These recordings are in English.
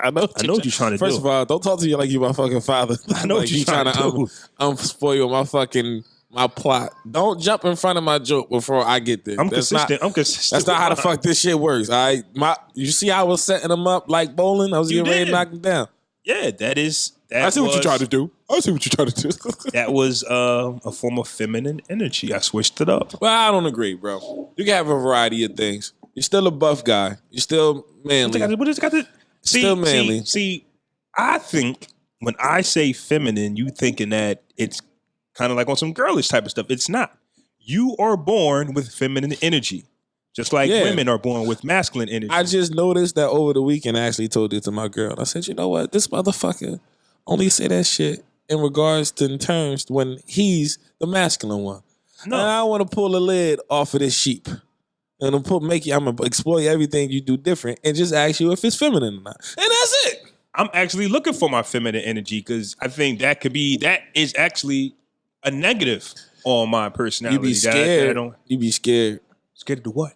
I know what you're trying to do. First of all, don't talk to you like you my fucking father. I know what you're trying to do. Spoil my plot. Don't jump in front of my joke before I get there. I'm consistent. That's not how the fuck this shit works. All right, you see how I was setting them up like bowling? I was getting ready to knock them down. Yeah, that is. I see what you're trying to do. That was a form of feminine energy. I switched it up. Well, I don't agree, bro. You can have a variety of things. You're still a buff guy. You're still manly. What does it got to? Still manly. See, I think when I say feminine, you thinking that it's kind of like on some girlish type of stuff. It's not. You are born with feminine energy. Just like women are born with masculine energy. I just noticed that over the weekend. I actually told it to my girl. I said, you know what? This motherfucker only say that shit in regards to in terms when he's the masculine one. No. And I want to pull the lid off of this sheep. And I'm gonna exploit everything you do different and just ask you if it's feminine or not. And that's it. I'm actually looking for my feminine energy because I think that is actually a negative on my personality. You be scared. You be scared. Scared to do what?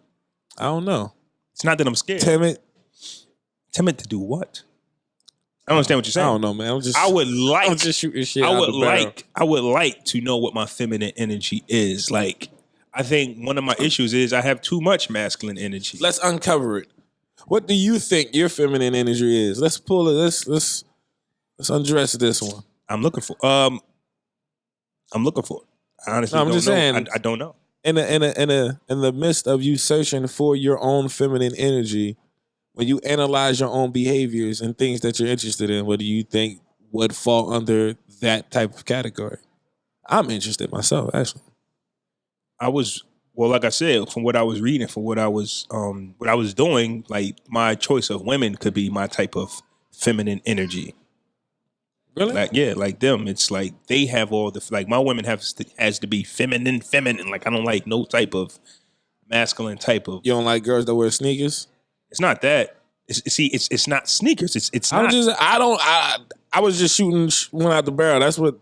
I don't know. It's not that I'm scared. Timid. Timid to do what? I don't understand what you're saying. I don't know, man. I'm just shooting shit. I would like to know what my feminine energy is. Like, I think one of my issues is I have too much masculine energy. Let's uncover it. What do you think your feminine energy is? Let's pull it. Let's undress this one. I'm looking for it. Honestly, I'm just saying. I don't know. In the midst of you searching for your own feminine energy, when you analyze your own behaviors and things that you're interested in, what do you think would fall under that type of category? I'm interested myself, actually. Like I said, from what I was reading, from what I was doing, like my choice of women could be my type of feminine energy. Really? Like them. It's like they have all the my women has to be feminine. Like I don't like no type of masculine type of. You don't like girls that wear sneakers? It's not that. It's not sneakers. It's not. I was just shooting one out the barrel. That's what.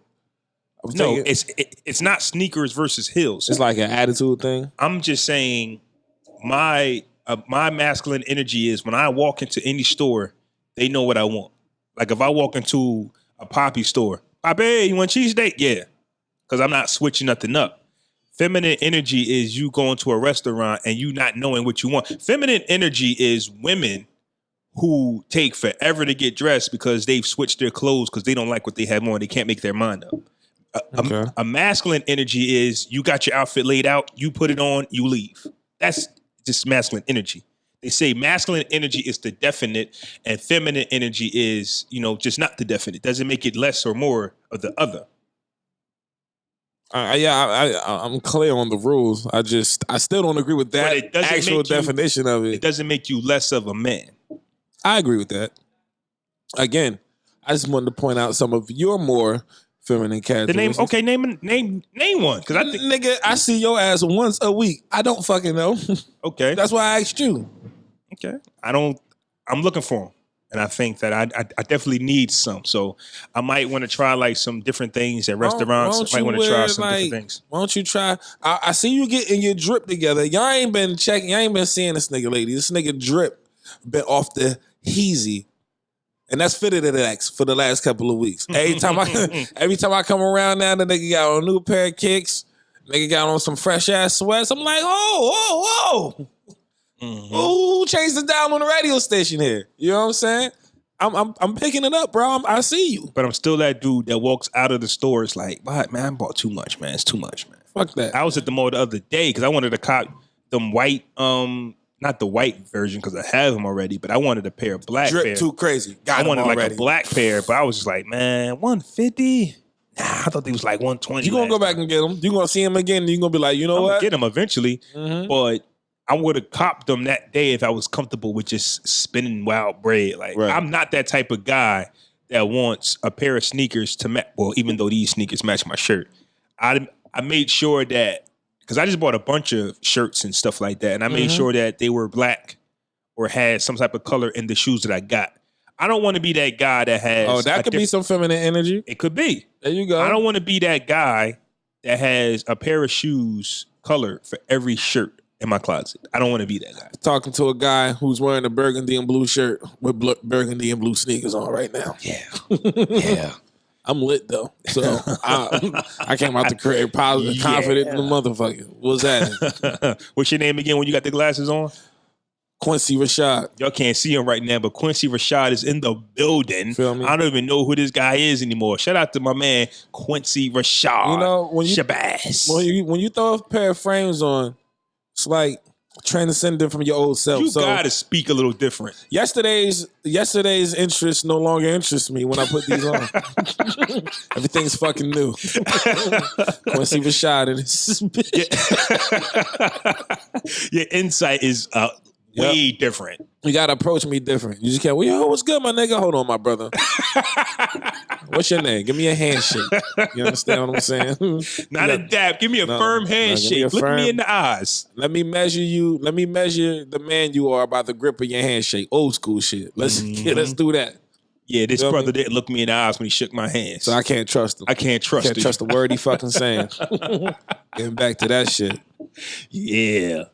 No, it's not sneakers versus heels. It's like an attitude thing. I'm just saying, my masculine energy is when I walk into any store, they know what I want. Like if I walk into a Poppy store, Poppy, you want cheesesteak? Yeah, because I'm not switching nothing up. Feminine energy is you going to a restaurant and you not knowing what you want. Feminine energy is women who take forever to get dressed because they've switched their clothes because they don't like what they have on. They can't make their mind up. A masculine energy is you got your outfit laid out, you put it on, you leave. That's just masculine energy. They say masculine energy is the definite and feminine energy is, just not the definite. Doesn't make it less or more of the other. I'm clear on the rules. I still don't agree with that actual definition of it. It doesn't make you less of a man. I agree with that. Again, I just wanted to point out some of your more feminine characteristics. Name one. Because I think, nigga, I see your ass once a week. I don't fucking know. Okay, that's why I asked you. Okay, I'm looking for them, and I think that I definitely need some. So I might want to try like some different things at restaurants. I might want to try some different things. Why don't you try? I see you getting your drip together. Y'all ain't been checking. Y'all ain't been seeing this nigga lately. This nigga drip been off the heezy. And that's fitted to X for the last couple of weeks. Every time I come around now, the nigga got on a new pair of kicks. Nigga got on some fresh ass sweats. I'm like, whoa. Mm-hmm. Who changed the dial on the radio station here? You know what I'm saying? I'm picking it up, bro. I see you. But I'm still that dude that walks out of the store. It's like, man, I bought too much, man. It's too much, man. Fuck that. I was at the mall the other day because I wanted to cop them white, not the white version because I have them already, but I wanted a pair of black Drip pair. Too crazy. I wanted like a black pair, but I was just like, man, $150? Nah, I thought they was like $120. You gonna go back and get them. You gonna see them again and you gonna be like, you know what? Get them eventually, but I would have copped them that day if I was comfortable with just spending wild bread. Like I'm not that type of guy that wants a pair of sneakers to match. Well, even though these sneakers match my shirt, I made sure that. Because I just bought a bunch of shirts and stuff like that. And I made sure that they were black or had some type of color in the shoes that I got. I don't want to be that guy that has... Oh, that could be some feminine energy. It could be. There you go. I don't want to be that guy that has a pair of shoes color for every shirt. in my closet. I don't want to be that guy. Talking to a guy who's wearing a burgundy and blue shirt with burgundy and blue sneakers on right now. Yeah. Yeah. I'm lit though, so I came out the crib positive, confident in the motherfucker. What's that? What's your name again when you got the glasses on? Quincy Rashad. Y'all can't see him right now, but Quincy Rashad is in the building. Feel me? I don't even know who this guy is anymore. Shout out to my man Quincy Rashad. You know when you Shabazz. when you throw a pair of frames on, it's like transcending from your old self. You gotta speak a little different. Yesterday's interests no longer interest me when I put these on. Everything's fucking new. Quincy Rashad and his Your insight is way different. You gotta approach me different. You just can't. Well, yo, what's good, my nigga? Hold on, my brother. What's your name? Give me a handshake. You understand what I'm saying? Not a dab. Give me a firm handshake. Look me in the eyes. Let me measure you. Let me measure the man you are by the grip of your handshake. Old school shit. Let's do that. Yeah, this brother didn't look me in the eyes when he shook my hand. So I can't trust him. I can't trust the word he fucking saying. Getting back to that shit. Yeah.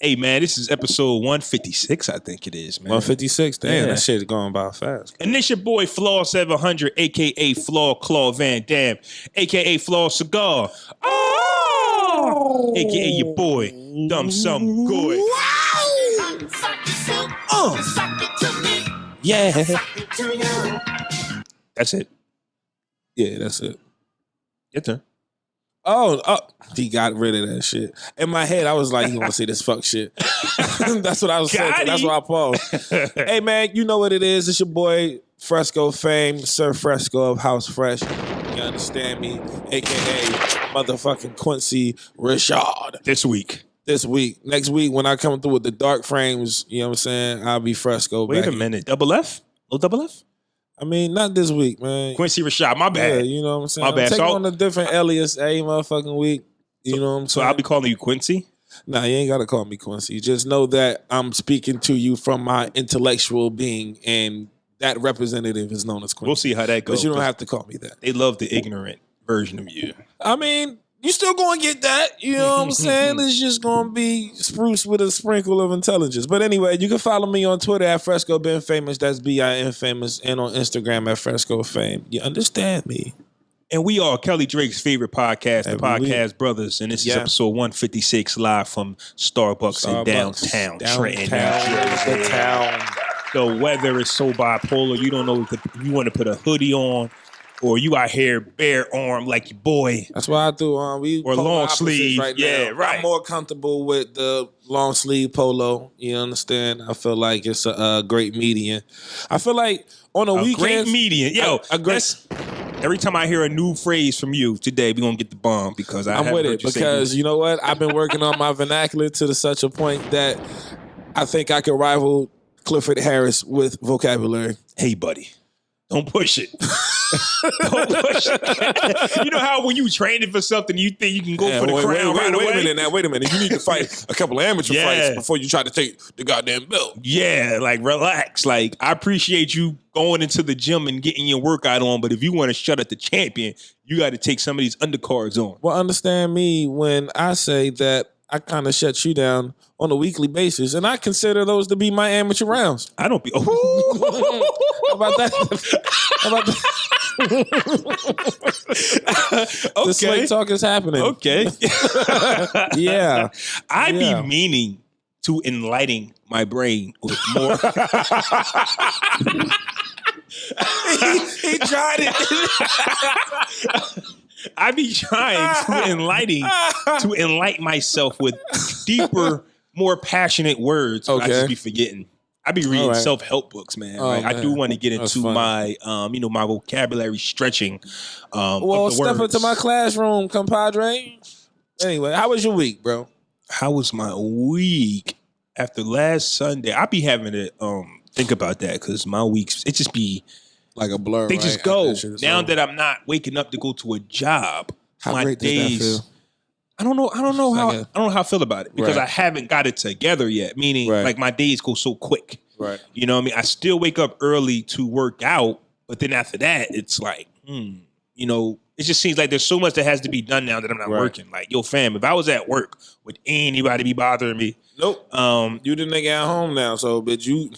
Hey, man, this is episode 156, I think it is, man. 156? Damn, that shit is going by fast. And this your boy, Flaw 700, a.k.a. Flaw Claw Van Dam, a.k.a. Flaw Cigar. Oh! A.k.a. your boy, Dumb Some Good. Yeah. That's it. Yeah, that's it. Your turn. Oh, he got rid of that shit. In my head, I was like, you want to see this fuck shit. That's what I was saying. That's why I paused. Hey, man, you know what it is. It's your boy, Fresco fame, Sir Fresco of House Fresh. You understand me? A.K.A. motherfucking Quincy Rashad. This week. Next week, when I come through with the dark frames, you know what I'm saying? I'll be Fresco. Wait a minute. Double F? No double F? I mean, not this week, man. Quincy Rashad, my bad. Yeah, you know what I'm saying? My bad. I'm taking on a different alias every motherfucking week. You know what I'm saying? So I'll be calling you Quincy? Nah, you ain't got to call me Quincy. Just know that I'm speaking to you from my intellectual being, and that representative is known as Quincy. We'll see how that goes. But you don't have to call me that. They love the ignorant version of you. I mean, you still going to get that. You know what I'm saying? It's just going to be spruce with a sprinkle of intelligence. But anyway, you can follow me on Twitter at Fresco Ben Famous. That's BIN Famous. And on Instagram at Fresco Fame. You understand me? And we are Kelly Drake's favorite podcast, the Podcast week. Brothers. And this is episode 156 live from Starbucks in downtown Trenton. The town. The weather is so bipolar. You don't know if you want to put a hoodie on or you out here bare arm like your boy. That's why I do. We or long sleeve. Right yeah, now. right. I'm more comfortable with the long sleeve polo. You understand? I feel like it's a great median. I feel like on a weekend, great median. Yo, every time I hear a new phrase from you today, we're gonna get the bomb because I'm with it. Because you know what? I've been working on my vernacular to such a point that I think I could rival Clifford Harris with vocabulary. Hey, buddy. Don't push it. Don't push it. You know how when you training for something, you think you can go for the crown right away? Wait a minute. You need to fight a couple of amateur fights before you try to take the goddamn belt. Yeah, like relax. Like I appreciate you going into the gym and getting your workout on, but if you want to shut at the champion, you got to take some of these undercards on. Well, understand me when I say that I kind of shut you down on a weekly basis, and I consider those to be my amateur rounds. I don't be. How about that? Okay. The slick talk is happening. Okay. Yeah. I be meaning to enlighten my brain with more. he tried it. I be trying to enlighten myself with deeper, more passionate words. Okay. I just be forgetting. I be reading self-help books, man. Man. I do want to get into my, my vocabulary stretching. Well, step into my classroom, compadre. Anyway, how was your week, bro? How was my week? After last Sunday, I be having to think about that because my weeks, it just be like a blur. They just go. Now that I'm not waking up to go to a job, how great does that feel? I don't know how I feel about it because I haven't got it together yet. Meaning, like my days go so quick. Right. You know what I mean? I still wake up early to work out, but then after that, it's like, it's It just seems like there's so much that has to be done now that I'm not working. Like, yo, fam, if I was at work, would anybody be bothering me? Nope. You the nigga at home now, so bitch, you.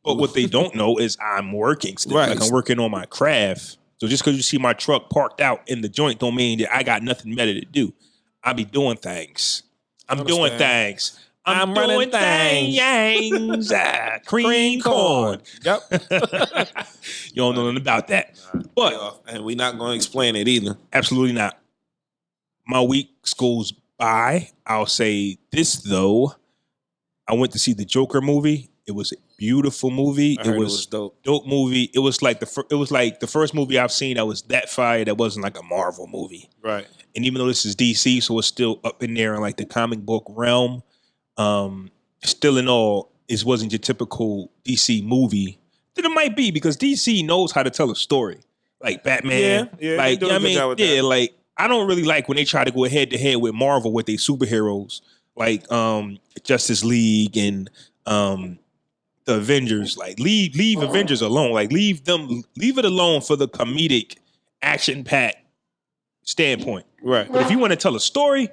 But what they don't know is I'm working still. Right. Like, I'm working on my craft. So just because you see my truck parked out in the joint don't mean that I got nothing better to do. I be doing ththings. I'm doing things. I'm doing things. Cream corn. Yep. You don't know nothing about that. But and we're not going to explain it either. Absolutely not. My week goes by. I'll say this though. I went to see the Joker movie. It was a beautiful movie. It was dope movie. It was like the first movie I've seen that was that fire that wasn't like a Marvel movie. Right. And even though this is DC, so it's still up in there in like the comic book realm. Still in all, it wasn't your typical DC movie. That it might be because DC knows how to tell a story. Like Batman. Yeah. Like, like I don't really like when they try to go head to head with Marvel with their superheroes. Like Justice League and the Avengers. Like leave Avengers alone. Like leave it alone for the comedic action packed standpoint. Right. But if you want to tell a story,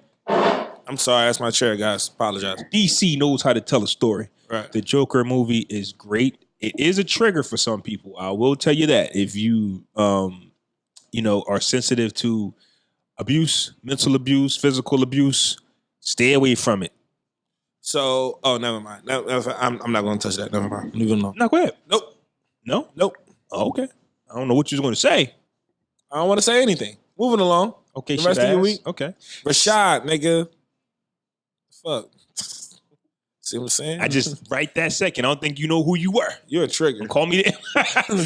I'm sorry, that's my chair, guys. Apologize. DC knows how to tell a story. Right. The Joker movie is great. It is a trigger for some people. I will tell you that. If you are sensitive to abuse, mental abuse, physical abuse, stay away from it. So, never mind. No, I'm not going to touch that. Never mind. Leave it alone. No, go ahead. Nope. No? Nope. Oh, okay. I don't know what you was going to say. I don't want to say anything. Moving along. Okay, the rest of your week. Okay. Rashad, nigga. Fuck. See what I'm saying? I just right that second. I don't think you know who you were. You're a trigger. Don't call me that.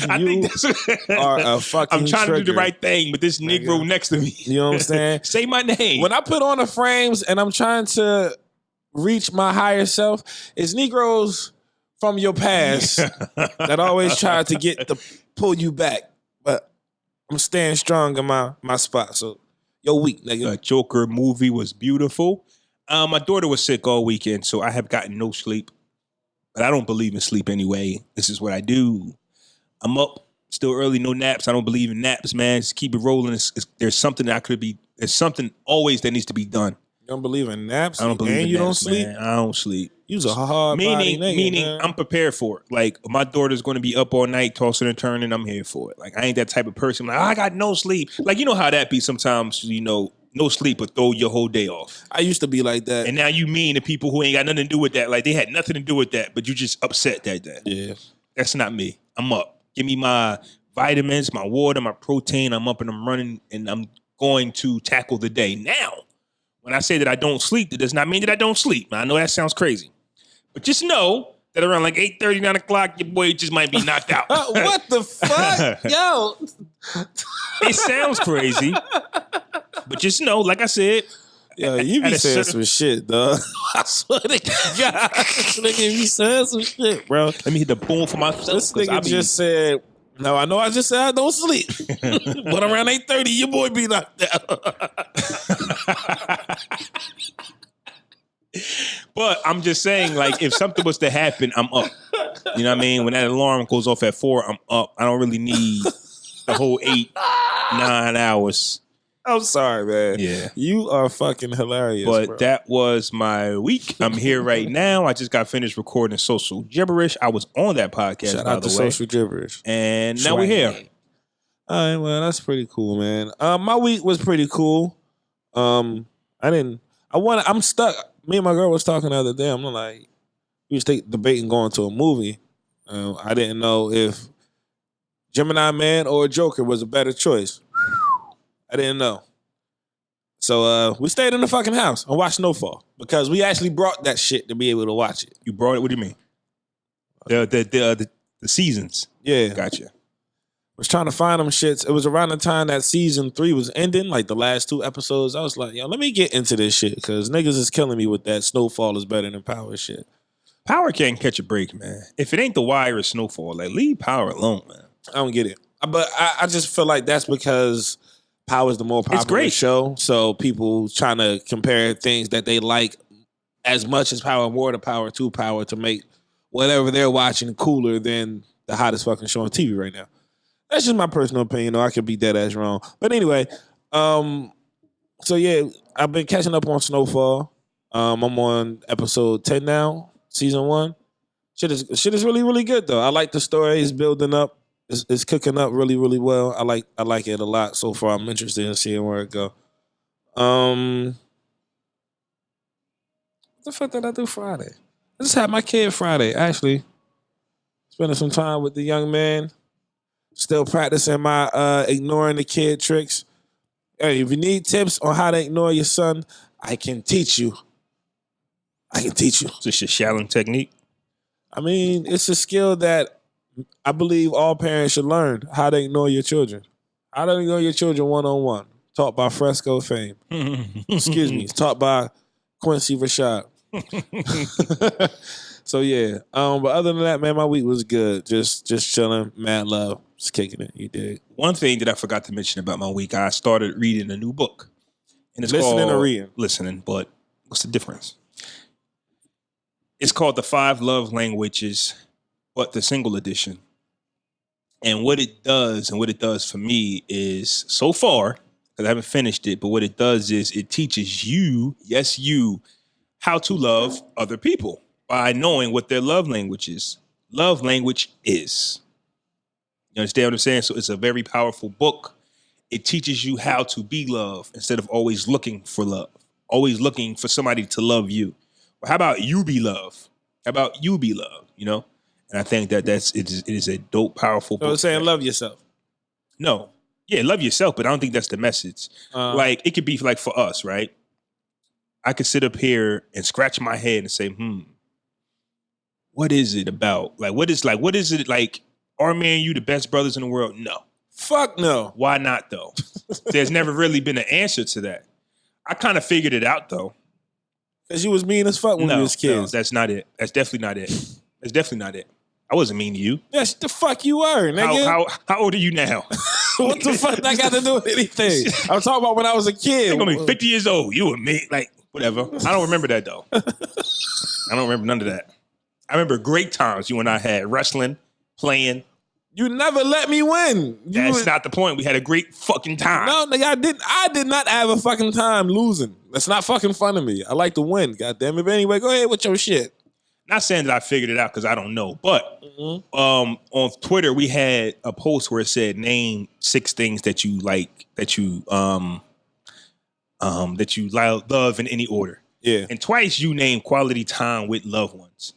I think that's are a fucking I'm trying trigger. to do the right thing, but this Negro next to me. You know what I'm saying? Say my name. When I put on the frames and I'm trying to reach my higher self, it's Negroes from your past that always try to pull you back. But I'm staying strong in my spot. So your week, nigga. The Joker movie was beautiful. My daughter was sick all weekend, so I have gotten no sleep. But I don't believe in sleep anyway. This is what I do. I'm up still early, no naps. I don't believe in naps, man. Just keep it rolling. There's something there's something always that needs to be done. You don't believe in naps? I don't believe in you naps, don't sleep? Man. I don't sleep. You's a hard meaning, nigga, I'm prepared for it. Like, my daughter's going to be up all night, tossing and turning. I'm here for it. Like, I ain't that type of person. Like, I got no sleep. Like, you know how that be sometimes, no sleep will throw your whole day off. I used to be like that. And now you mean the people who ain't got nothing to do with that. Like, they had nothing to do with that, but you just upset that day. Yeah. That's not me. I'm up. Give me my vitamins, my water, my protein. I'm up and I'm running, and I'm going to tackle the day. Now, when I say that I don't sleep, that does not mean that I don't sleep. I know that sounds crazy. But just know that around like 8:30, 9 o'clock, your boy just might be knocked out. What the fuck? Yo. It sounds crazy. But just know, like I said, yo, you be saying some shit, dog. I swear to God, nigga be saying some shit, bro. Let me hit the boom for myself. This nigga just said, no, I know I just said I don't sleep. But around 8:30, your boy be knocked out. But I'm just saying, like, if something was to happen, I'm up. You know what I mean? When that alarm goes off at 4, I'm up. I don't really need the whole 8, 9 hours. I'm sorry, man. Yeah. You are fucking hilarious, But bro. that was my week. I'm here right now. I just got finished recording Social Gibberish. I was on that podcast, Shout by out the to way. Social Gibberish. And now we're here. All right, well, that's pretty cool, man. My week was pretty cool. I'm stuck. Me and my girl was talking the other day. I'm like, we was debating going to a movie. I didn't know if Gemini Man or Joker was a better choice. I didn't know. So we stayed in the fucking house and watched Snowfall because we actually brought that shit to be able to watch it. You brought it? What do you mean? The seasons. Yeah. Gotcha. Was trying to find them shits. It was around the time that season 3 was ending, like the last 2 episodes. I was like, yo, let me get into this shit because niggas is killing me with that Snowfall is better than Power shit. Power can't catch a break, man. If it ain't The Wire or Snowfall, like, leave Power alone, man. I don't get it. But I just feel like that's because Power is the more popular show. So people trying to compare things that they like as much as Power, more to Power, to Power to make whatever they're watching cooler than the hottest fucking show on TV right now. That's just my personal opinion, though. I could be dead ass wrong. But anyway, So yeah, I've been catching up on Snowfall. I'm on episode 10 now, season 1. Shit is really, really good though. I like the story. It's building up. It's cooking up really, really well. I like it a lot so far. I'm interested in seeing where it go. What the fuck did I do Friday? I just had my kid Friday, actually. Spending some time with the young man. Still practicing my ignoring the kid tricks. Hey, if you need tips on how to ignore your son, I can teach you. Is this your Shaolin technique? I mean, it's a skill that I believe all parents should learn, how to ignore your children. How to ignore your children one-on-one. Taught by Fresco fame. Excuse me. Taught by Quincy Rashad. So yeah. But other than that, man, my week was good. Just chilling, mad love, just kicking it. You dig? One thing that I forgot to mention about my week, I started reading a new book. And it's Listening called, or reading? Listening, but what's the difference? It's called The 5 Love Languages, but the single edition. And what it does for me is, so far, because I haven't finished it, but what it does is it teaches you, yes, you, how to love other people by knowing what their love language is. Love language is. You understand what I'm saying? So it's a very powerful book. It teaches you how to be loved instead of always looking for love, always looking for somebody to love you. Well, how about you be loved? How about you be loved? You know? And I think that it is a dope, powerful book. So it's saying love yourself. No. Yeah, love yourself, but I don't think that's the message. Like, it could be like for us, right? I could sit up here and scratch my head and say, what is it about? What is it like? Are me and you the best brothers in the world? No. Fuck no. Why not though? There's never really been an answer to that. I kind of figured it out though. Because you was mean as fuck when you was kids. No, that's not it. That's definitely not it. That's definitely not it. I wasn't mean to you. Yes, the fuck you were, nigga. How old are you now? What the fuck that got to do with anything? I'm talking about when I was a kid. I'm gonna be 50 years old. You and me, like whatever. I don't remember that though. I don't remember none of that. I remember great times you and I had wrestling, playing. You never let me win. That's not the point. We had a great fucking time. No, nigga, I did not have a fucking time losing. That's not fucking fun to me. I like to win, goddamn it. But anyway, go ahead with your shit. Not saying that I figured it out because I don't know, but on Twitter we had a post where it said name 6 things that you like that you love in any order. Yeah, and twice you named quality time with loved ones.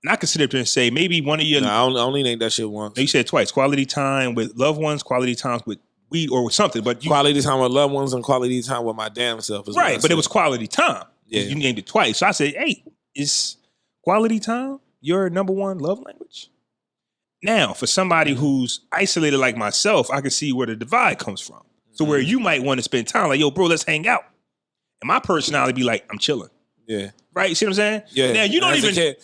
And I could sit up there and say maybe one of your. I only named that shit once. No, you said twice. Quality time with loved ones, quality times with weed or with something. But quality time with loved ones and quality time with my damn self. Right, but it was quality time. Yeah, you named it twice. So I said, hey, is quality time your number one love language? Now, for somebody who's isolated like myself, I can see where the divide comes from. So where you might want to spend time, like, yo, bro, let's hang out. And my personality be like, I'm chilling. Yeah. Right? You see what I'm saying? Yeah. Now, you don't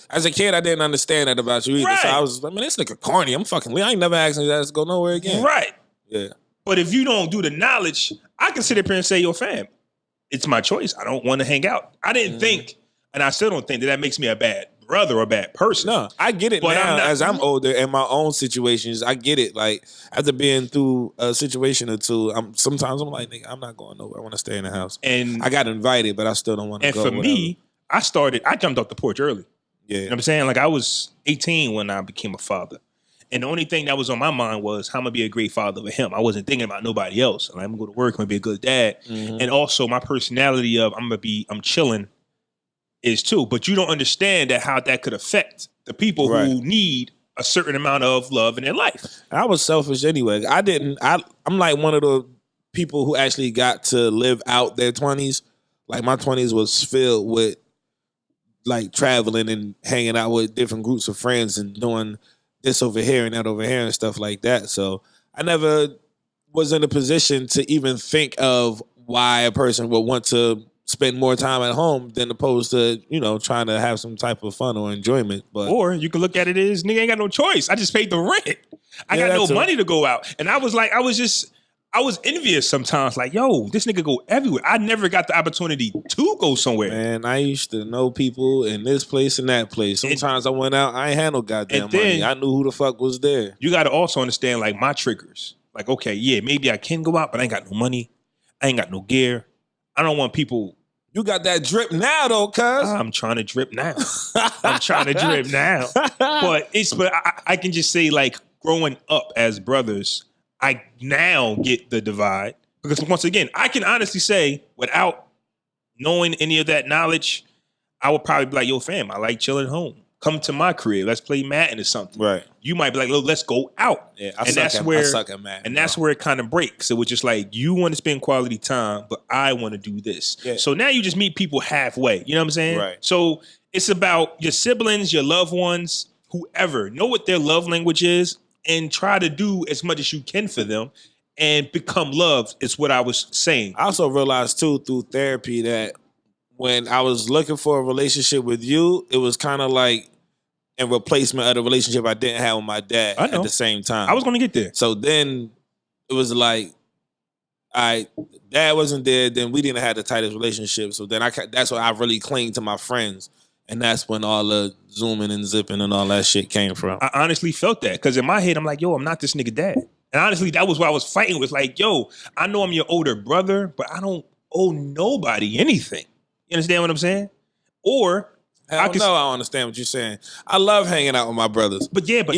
as a kid, I didn't understand that about you either. Right. So I was like, man, this nigga corny. I'm fucking I ain't never asking you to go nowhere again. Right. Yeah. But if you don't do the knowledge, I can sit up here and say, yo, fam, it's my choice. I don't want to hang out. I didn't think, and I still don't think that makes me a bad brother or a bad person. No, I get it but now as I'm older in my own situations. I get it. Like after being through a situation or two, sometimes I'm like, nigga, I'm not going nowhere. I want to stay in the house. And I got invited, but I still don't want to go. And for me, I jumped off the porch early. Yeah. You know what I'm saying? Like I was 18 when I became a father. And the only thing that was on my mind was how I'm gonna be a great father for him. I wasn't thinking about nobody else. Like, I'm gonna go to work, I'm gonna be a good dad. And also my personality of I'm chilling is too. But you don't understand that how that could affect the people who need a certain amount of love in their life. I was selfish anyway. I'm like one of the people who actually got to live out their 20s. Like my 20s was filled with like traveling and hanging out with different groups of friends and doing this over here and that over here and stuff like that. So I never was in a position to even think of why a person would want to spend more time at home than opposed to, trying to have some type of fun or enjoyment. But or you can look at it as nigga ain't got no choice. I just paid the rent. I got no money to go out. And I was envious sometimes. Like, yo, this nigga go everywhere. I never got the opportunity to go somewhere. Man, I used to know people in this place and that place. Sometimes I went out, I ain't had no goddamn money. I knew who the fuck was there. You got to also understand, like, my triggers. Like, okay, yeah, maybe I can go out, but I ain't got no money. I ain't got no gear. I don't want people. You got that drip now, though, cuz. I'm trying to drip now. I'm trying to drip now. But I can just say, like, growing up as brothers, I now get the divide. Because once again, I can honestly say, without knowing any of that knowledge, I would probably be like, yo, fam, I like chilling home. Come to my crib. Let's play Madden or something. Right. You might be like, look, let's go out. Yeah, I suck at Madden. And that's where it kind of breaks. It was just like, you want to spend quality time, but I want to do this. Yeah. So now you just meet people halfway. You know what I'm saying? Right. So it's about your siblings, your loved ones, whoever. Know what their love language is and try to do as much as you can for them and become loved is what I was saying. I also realized, too, through therapy that when I was looking for a relationship with you, it was kind of like in replacement of the relationship I didn't have with my dad at the same time. I was going to get there. So then it was like, dad wasn't there, then we didn't have the tightest relationship. So then that's when I really clinged to my friends. And that's when all the zooming and zipping and all that shit came from. I honestly felt that because in my head, I'm like, yo, I'm not this nigga dad. And honestly, that was what I was fighting with. Like, yo, I know I'm your older brother, but I don't owe nobody anything. You understand what I'm saying? Or I don't understand what you're saying. I love hanging out with my brothers. But yeah, but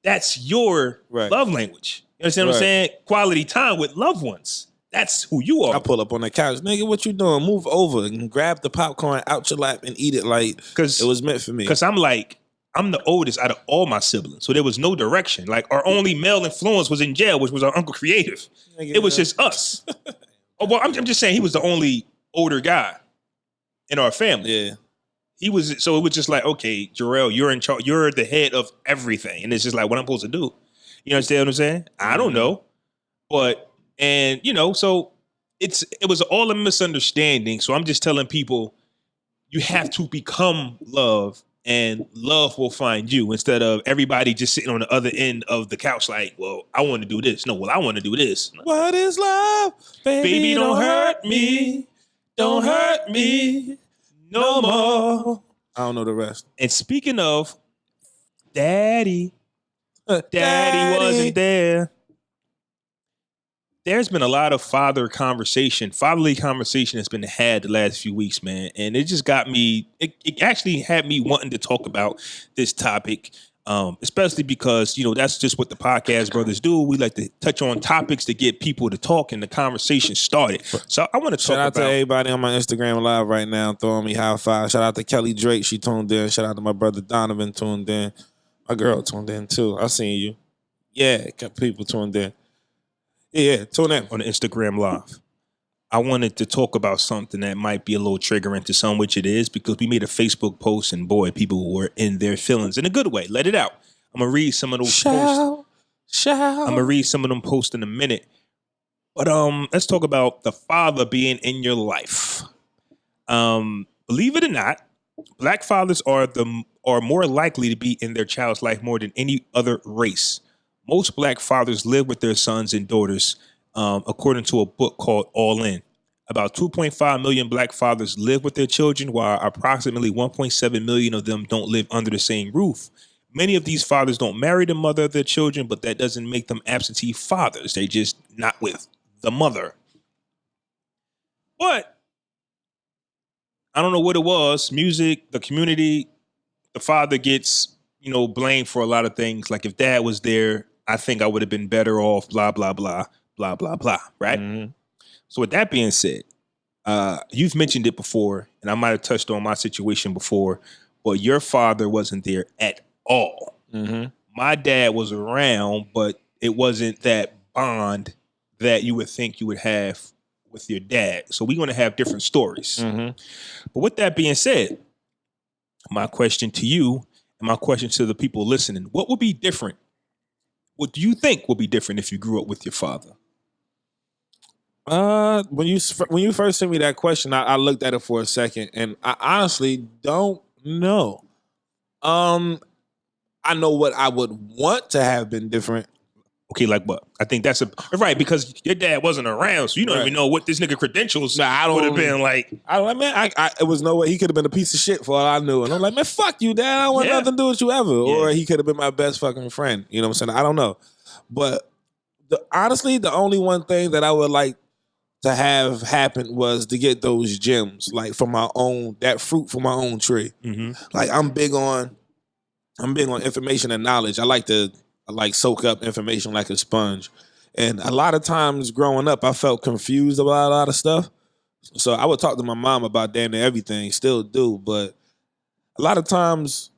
that's your love language. You understand what I'm saying? Quality time with loved ones. That's who you are. I pull up on the couch. Nigga, what you doing? Move over and grab the popcorn out your lap and eat it like it was meant for me. Because I'm the oldest out of all my siblings. So there was no direction. Like, our only male influence was in jail, which was our Uncle Creative. It was just us. Well, I'm just saying he was the only older guy in our family. Yeah. He was, so it was just like, okay, Jarrell, you're in charge. You're the head of everything. And it's just like, what I'm supposed to do? You understand what I'm saying? I don't know. But, and, you know, so it was all a misunderstanding. So I'm just telling people, you have to become love and love will find you instead of everybody just sitting on the other end of the couch like, well, I want to do this. No, well, I want to do this. What is love? Baby, don't hurt me. Don't hurt me no more. I don't know the rest. And speaking of Daddy wasn't there. There's been a lot of fatherly conversation has been had the last few weeks, man. And it just got me, it actually had me wanting to talk about this topic, especially because, you know, that's just what the podcast brothers do. We like to touch on topics to get people to talk and the conversation started. So I want to talk about. Shout out to everybody on my Instagram live right now throwing me high five. Shout out to Kelly Drake. She tuned in. Shout out to my brother Donovan tuned in. My girl tuned in too. I seen you. Yeah, people tuned in. Yeah, tune in. On the Instagram live. I wanted to talk about something that might be a little triggering to some, which it is, because we made a Facebook post and boy, people were in their feelings in a good way. Let it out. I'm going to read some of those posts. I'm going to read some of them posts in a minute. But let's talk about the father being in your life. Believe it or not, Black fathers are more likely to be in their child's life more than any other race. Most Black fathers live with their sons and daughters, according to a book called All In. About 2.5 million Black fathers live with their children, while approximately 1.7 million of them don't live under the same roof. Many of these fathers don't marry the mother of their children, but that doesn't make them absentee fathers. They just not with the mother. But I don't know what it was. Music, the community, the father gets, you know, blamed for a lot of things. Like if dad was there, I think I would have been better off, blah, blah, blah, blah, blah, blah, right? Mm-hmm. So with that being said, you've mentioned it before, and I might have touched on my situation before, but your father wasn't there at all. Mm-hmm. My dad was around, but it wasn't that bond that you would think you would have with your dad. So we're going to have different stories. Mm-hmm. But with that being said, my question to you and my question to the people listening, what would be different? What do you think would be different if you grew up with your father? When you first sent me that question, I looked at it for a second, and I honestly don't know. I know what I would want to have been different. Okay, like what? I think that's right, because your dad wasn't around, so you don't even know what this nigga credentials would have been like. It was no way. He could have been a piece of shit for all I knew. And I'm like, man, fuck you, dad. I don't want nothing to do with you ever. Yeah. Or he could have been my best fucking friend. You know what I'm saying? I don't know. But honestly, the only one thing that I would like to have happen was to get those gems, like from my own, that fruit from my own tree. Mm-hmm. Like I'm big on information and knowledge. I like soak up information like a sponge. And a lot of times growing up, I felt confused about a lot of stuff. So I would talk to my mom about damn near everything, still do, but a lot of times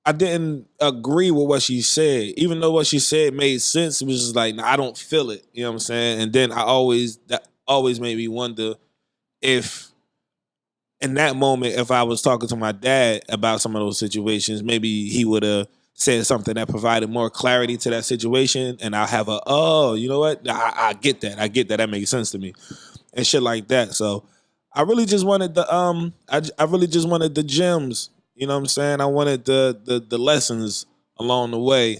I didn't agree with what she said. Even though what she said made sense, it was just like, nah, I don't feel it. You know what I'm saying? And then that always made me wonder if in that moment, if I was talking to my dad about some of those situations, maybe he would have said something that provided more clarity to that situation. And I'll have you know what? I get that. I get that. That makes sense to me. And shit like that. So I really just wanted I really just wanted the gems. You know what I'm saying? I wanted the lessons along the way.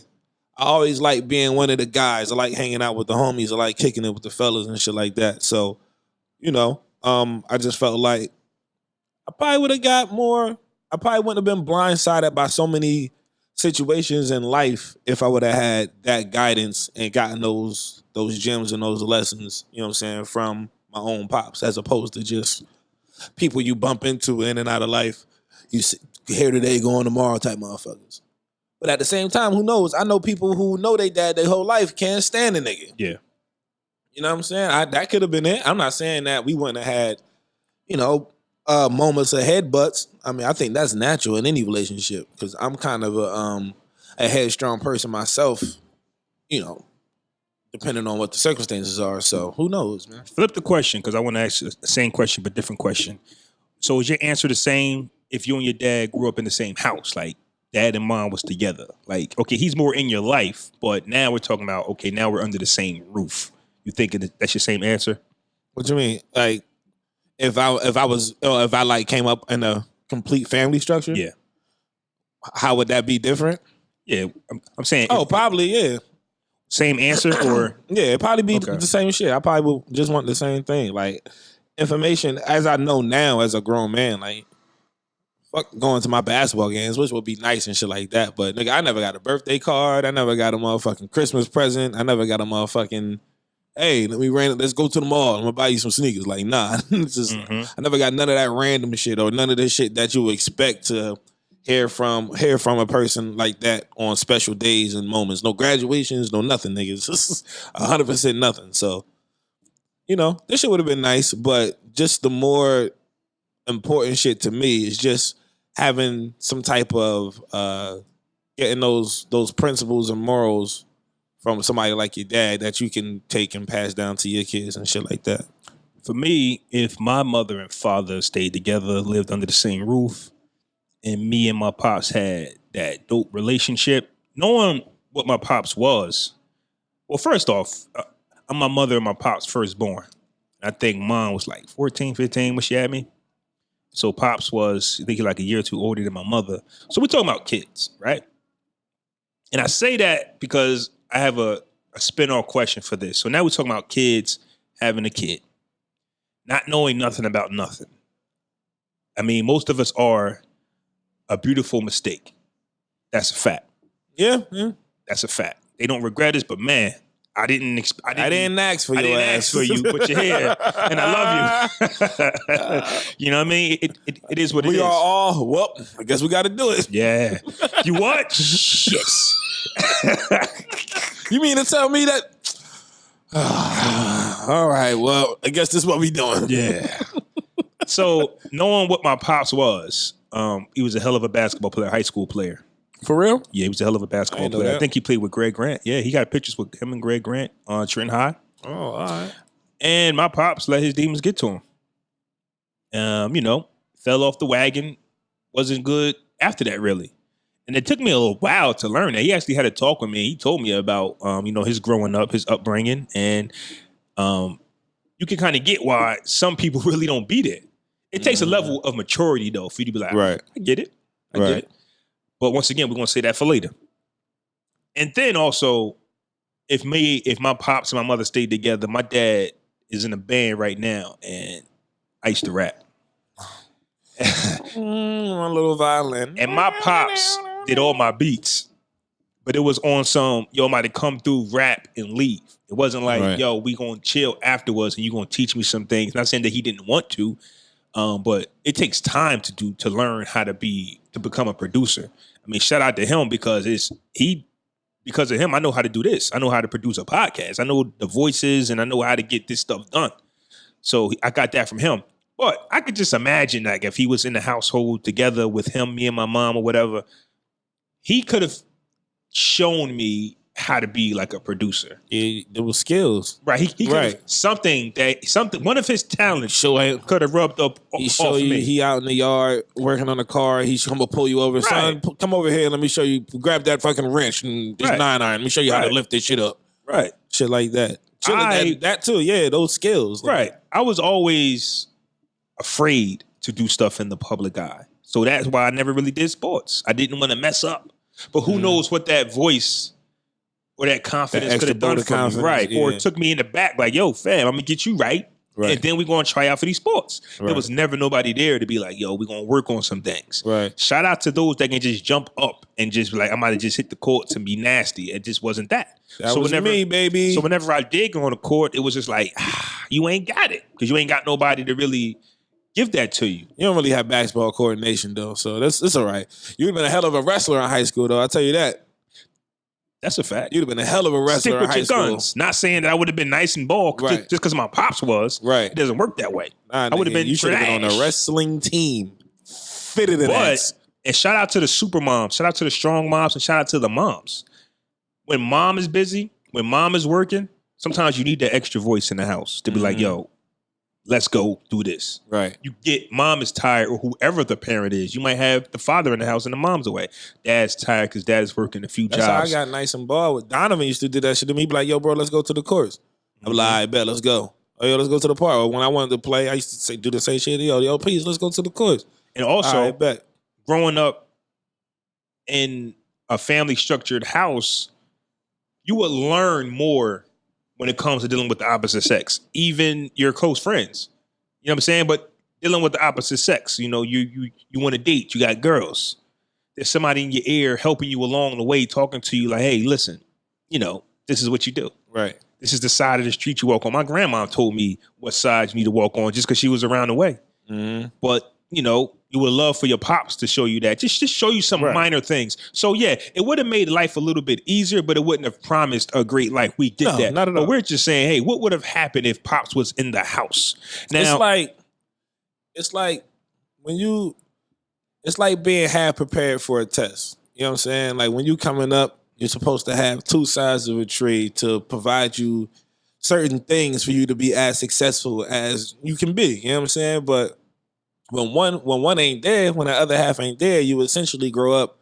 I always like being one of the guys. I like hanging out with the homies. I like kicking it with the fellas and shit like that. So, you know, I just felt like I probably would have got more. I probably wouldn't have been blindsided by so many situations in life if I would have had that guidance and gotten those gems and those lessons, you know what I'm saying, from my own pops, as opposed to just people you bump into in and out of life. You see, here today, going tomorrow type motherfuckers. But at the same time, who knows? I know people who know they dad their whole life can't stand a nigga. Yeah. You know what I'm saying? That could have been it. I'm not saying that we wouldn't have had, you know, moments of headbutts. I mean, I think that's natural in any relationship because I'm kind of a headstrong person myself, you know, depending on what the circumstances are. So who knows, man? Flip the question because I want to ask you the same question but different question. So is your answer the same if you and your dad grew up in the same house? Like dad and mom was together. Like, okay, he's more in your life, but now we're talking about, okay, now we're under the same roof. You think that's your same answer? What you mean? Like if I like came up in a complete family structure? Yeah. How would that be different? Yeah, I'm saying. Oh, probably, yeah. Same answer or? Yeah, it'd probably be the same shit. I probably would just want the same thing. Like information, as I know now as a grown man, like fuck going to my basketball games, which would be nice and shit like that. But nigga, I never got a birthday card. I never got a motherfucking Christmas present. I never got a motherfucking, hey, let's go to the mall. I'm gonna buy you some sneakers. Like, nah. It's just I never got none of that random shit or none of this shit that you would expect to hear from a person like that on special days and moments. No graduations, no nothing, niggas. Just 100% nothing. So, you know, this shit would have been nice, but just the more important shit to me is just having some type of getting those principles and morals from somebody like your dad that you can take and pass down to your kids and shit like that. For me, if my mother and father stayed together, lived under the same roof, and me and my pops had that dope relationship, knowing what my pops was, well, first off, I'm my mother and my pops firstborn. I think mom was like 14, 15 when she had me. So pops was, I think, like a year or two older than my mother. So we're talking about kids, right? And I say that because I have a spin-off question for this. So now we're talking about kids having a kid, not knowing nothing about nothing. I mean, most of us are a beautiful mistake. That's a fact. Yeah. That's a fact. They don't regret it, but man, I didn't ask for your I didn't ass. ask for you, but you're here, and I love you. You know what I mean? It is what it is. We are all, well, I guess we got to do it. Yeah. You what? Shit. You mean to tell me that? All right, well, I guess this is what we doing. Yeah. So knowing what my pops was, he was a hell of a basketball player, high school player. For real? Yeah, he was a hell of a basketball player. I think he played with Greg Grant. Yeah, he got pictures with him and Greg Grant on Trenton High. Oh, all right. And my pops let his demons get to him. You know, fell off the wagon, wasn't good after that, really. And it took me a little while to learn that. He actually had a talk with me. He told me about, you know, his growing up, his upbringing. And you can kind of get why some people really don't beat it. It takes a level of maturity, though, for you to be like, right. I get it. I get it. But once again, we're going to say that for later. And then also, if my pops and my mother stayed together, my dad is in a band right now, and I used to rap. One little violin. And my pops did all my beats. But it was on some, yo, I'm about to come through, rap, and leave. It wasn't like, Right. yo, we gonna chill afterwards and you gonna teach me some things. Not saying that he didn't want to, but it takes time to learn how to become a producer. I mean, shout out to him because because of him, I know how to do this. I know how to produce a podcast. I know the voices and I know how to get this stuff done. So I got that from him. But I could just imagine, like, if he was in the household together with him, me and my mom or whatever, he could have shown me how to be like a producer. There was skills. Right. He could have Right. something one of his talents Show him. could have rubbed up He off show you me. he out in the yard working on a car. He's come to pull you over. Son, Right. come over here. Let me show you. Grab that fucking wrench and this Right. 9 iron. Let me show you how to Right. lift this shit up. Right. Shit like that. Shit like that too. Yeah, those skills. Right. I was always afraid to do stuff in the public eye. So that's why I never really did sports. I didn't want to mess up. But who knows what that voice or that confidence That could have done extra for me. confidence, Right. yeah. Or it took me in the back like, yo, fam, I'm going to get you right. And then we're going to try out for these sports. Right. There was never nobody there to be like, yo, we're going to work on some things. Right. Shout out to those that can just jump up and just be like, I might have just hit the courts and be nasty. It just wasn't that. That was me, baby. So whenever I did go on the court, it was just like, you ain't got it. Because you ain't got nobody to really give that to you. You don't really have basketball coordination though, so that's all right. You'd have been a hell of a wrestler in high school though, I'll tell you that. That's a fact. You'd have been a hell of a wrestler Stick in with high your school. guns. Not saying that I would have been nice and ball Right. just because my pops was. Right. It doesn't work that way. Nah, I would have nigga, been you should have been on trash. a wrestling team. Fitted in But, ass. and shout out to the super moms, shout out to the strong moms, and shout out to the moms. When mom is busy, when mom is working, sometimes you need that extra voice in the house to be like, yo, let's go do this. Right. You get mom is tired or whoever the parent is. You might have the father in the house and the mom's away. Dad's tired because dad is working a few That's how I jobs. got nice and ball with. Donovan used to do that shit to me. He'd be like, yo, bro, let's go to the course. I'm like, I bet, let's go. Oh, yo, let's go to the park. Or when I wanted to play, I used to say, do the same shit. Yo, please, let's go to the course. And also, I bet. growing up in a family structured house, you would learn more when it comes to dealing with the opposite sex, even your close friends. You know what I'm saying? But dealing with the opposite sex, you know, you want to date, you got girls. There's somebody in your ear helping you along the way, talking to you like, hey, listen, you know, this is what you do. Right. This is the side of the street you walk on. My grandma told me what side you need to walk on just because she was around the way. Mm-hmm. But, you know, you would love for your pops to show you that. Just show you some minor things. So, yeah, it would have made life a little bit easier, but it wouldn't have promised a great life. We did that. Not at all. But we're just saying, hey, what would have happened if pops was in the house? Now, it's like it's like being half prepared for a test. You know what I'm saying? Like when you coming up, you're supposed to have two sides of a tree to provide you certain things for you to be as successful as you can be. You know what I'm saying? But when one ain't there, when the other half ain't there, you essentially grow up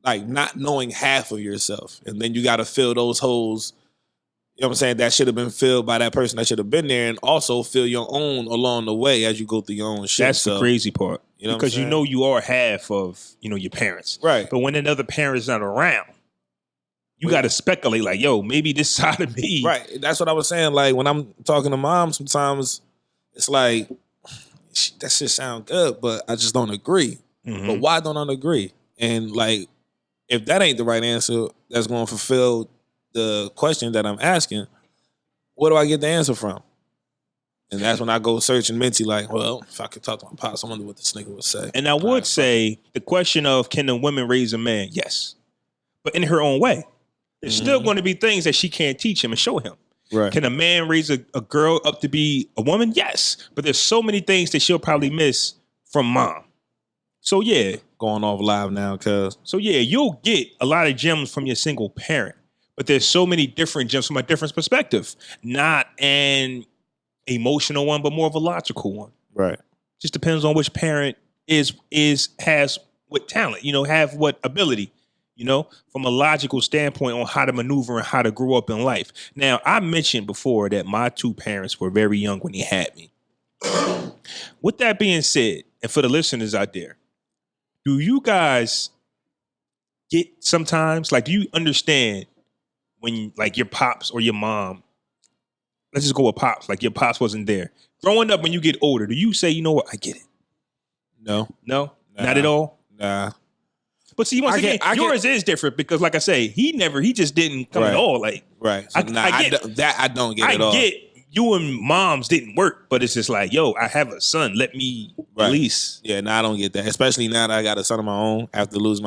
like not knowing half of yourself. And then you got to fill those holes, you know what I'm saying, that should have been filled by that person that should have been there, and also fill your own along the way as you go through your own shit. that's the crazy part. You know because you know you are half of, you know, your parents. Right. But when another parent's not around, you got to speculate like, yo, maybe this side of me. Right. That's what I was saying. Like when I'm talking to mom, sometimes it's like, that shit sound good, but I just don't agree. Mhm. But why don't I agree? And like, if that ain't the right answer that's going to fulfill the question that I'm asking, where do I get the answer from? And that's when I go searching mentally, like, well, if I could talk to my pops, I wonder what this nigga would say. And I would say the question of can a woman raise a man? Yes. But in her own way. There's still going to be things that she can't teach him and show him. Right. Can a man raise a girl up to be a woman? Yes. But there's so many things that she'll probably miss from mom. So yeah. Going off live now, cuz. So yeah, you'll get a lot of gems from your single parent. But there's so many different gems from a different perspective. Not an emotional one, but more of a logical one. Right. Just depends on which parent has what talent, you know, have what ability, you know, from a logical standpoint on how to maneuver and how to grow up in life. Now, I mentioned before that my two parents were very young when they had me. With that being said, and for the listeners out there, do you guys get sometimes, like, do you understand when, like, your pops or your mom, let's just go with pops, like your pops wasn't there. Growing up, when you get older, do you say, you know what, I get it? No. No? Nah. Not at all? Nah. But see, once again, yours is different because, like I say, he just didn't come at all. Like, right. So I don't get at all. I get you and moms didn't work, but it's just like, yo, I have a son. Let me at least. Yeah, I don't get that. Especially now that I got a son of my own after losing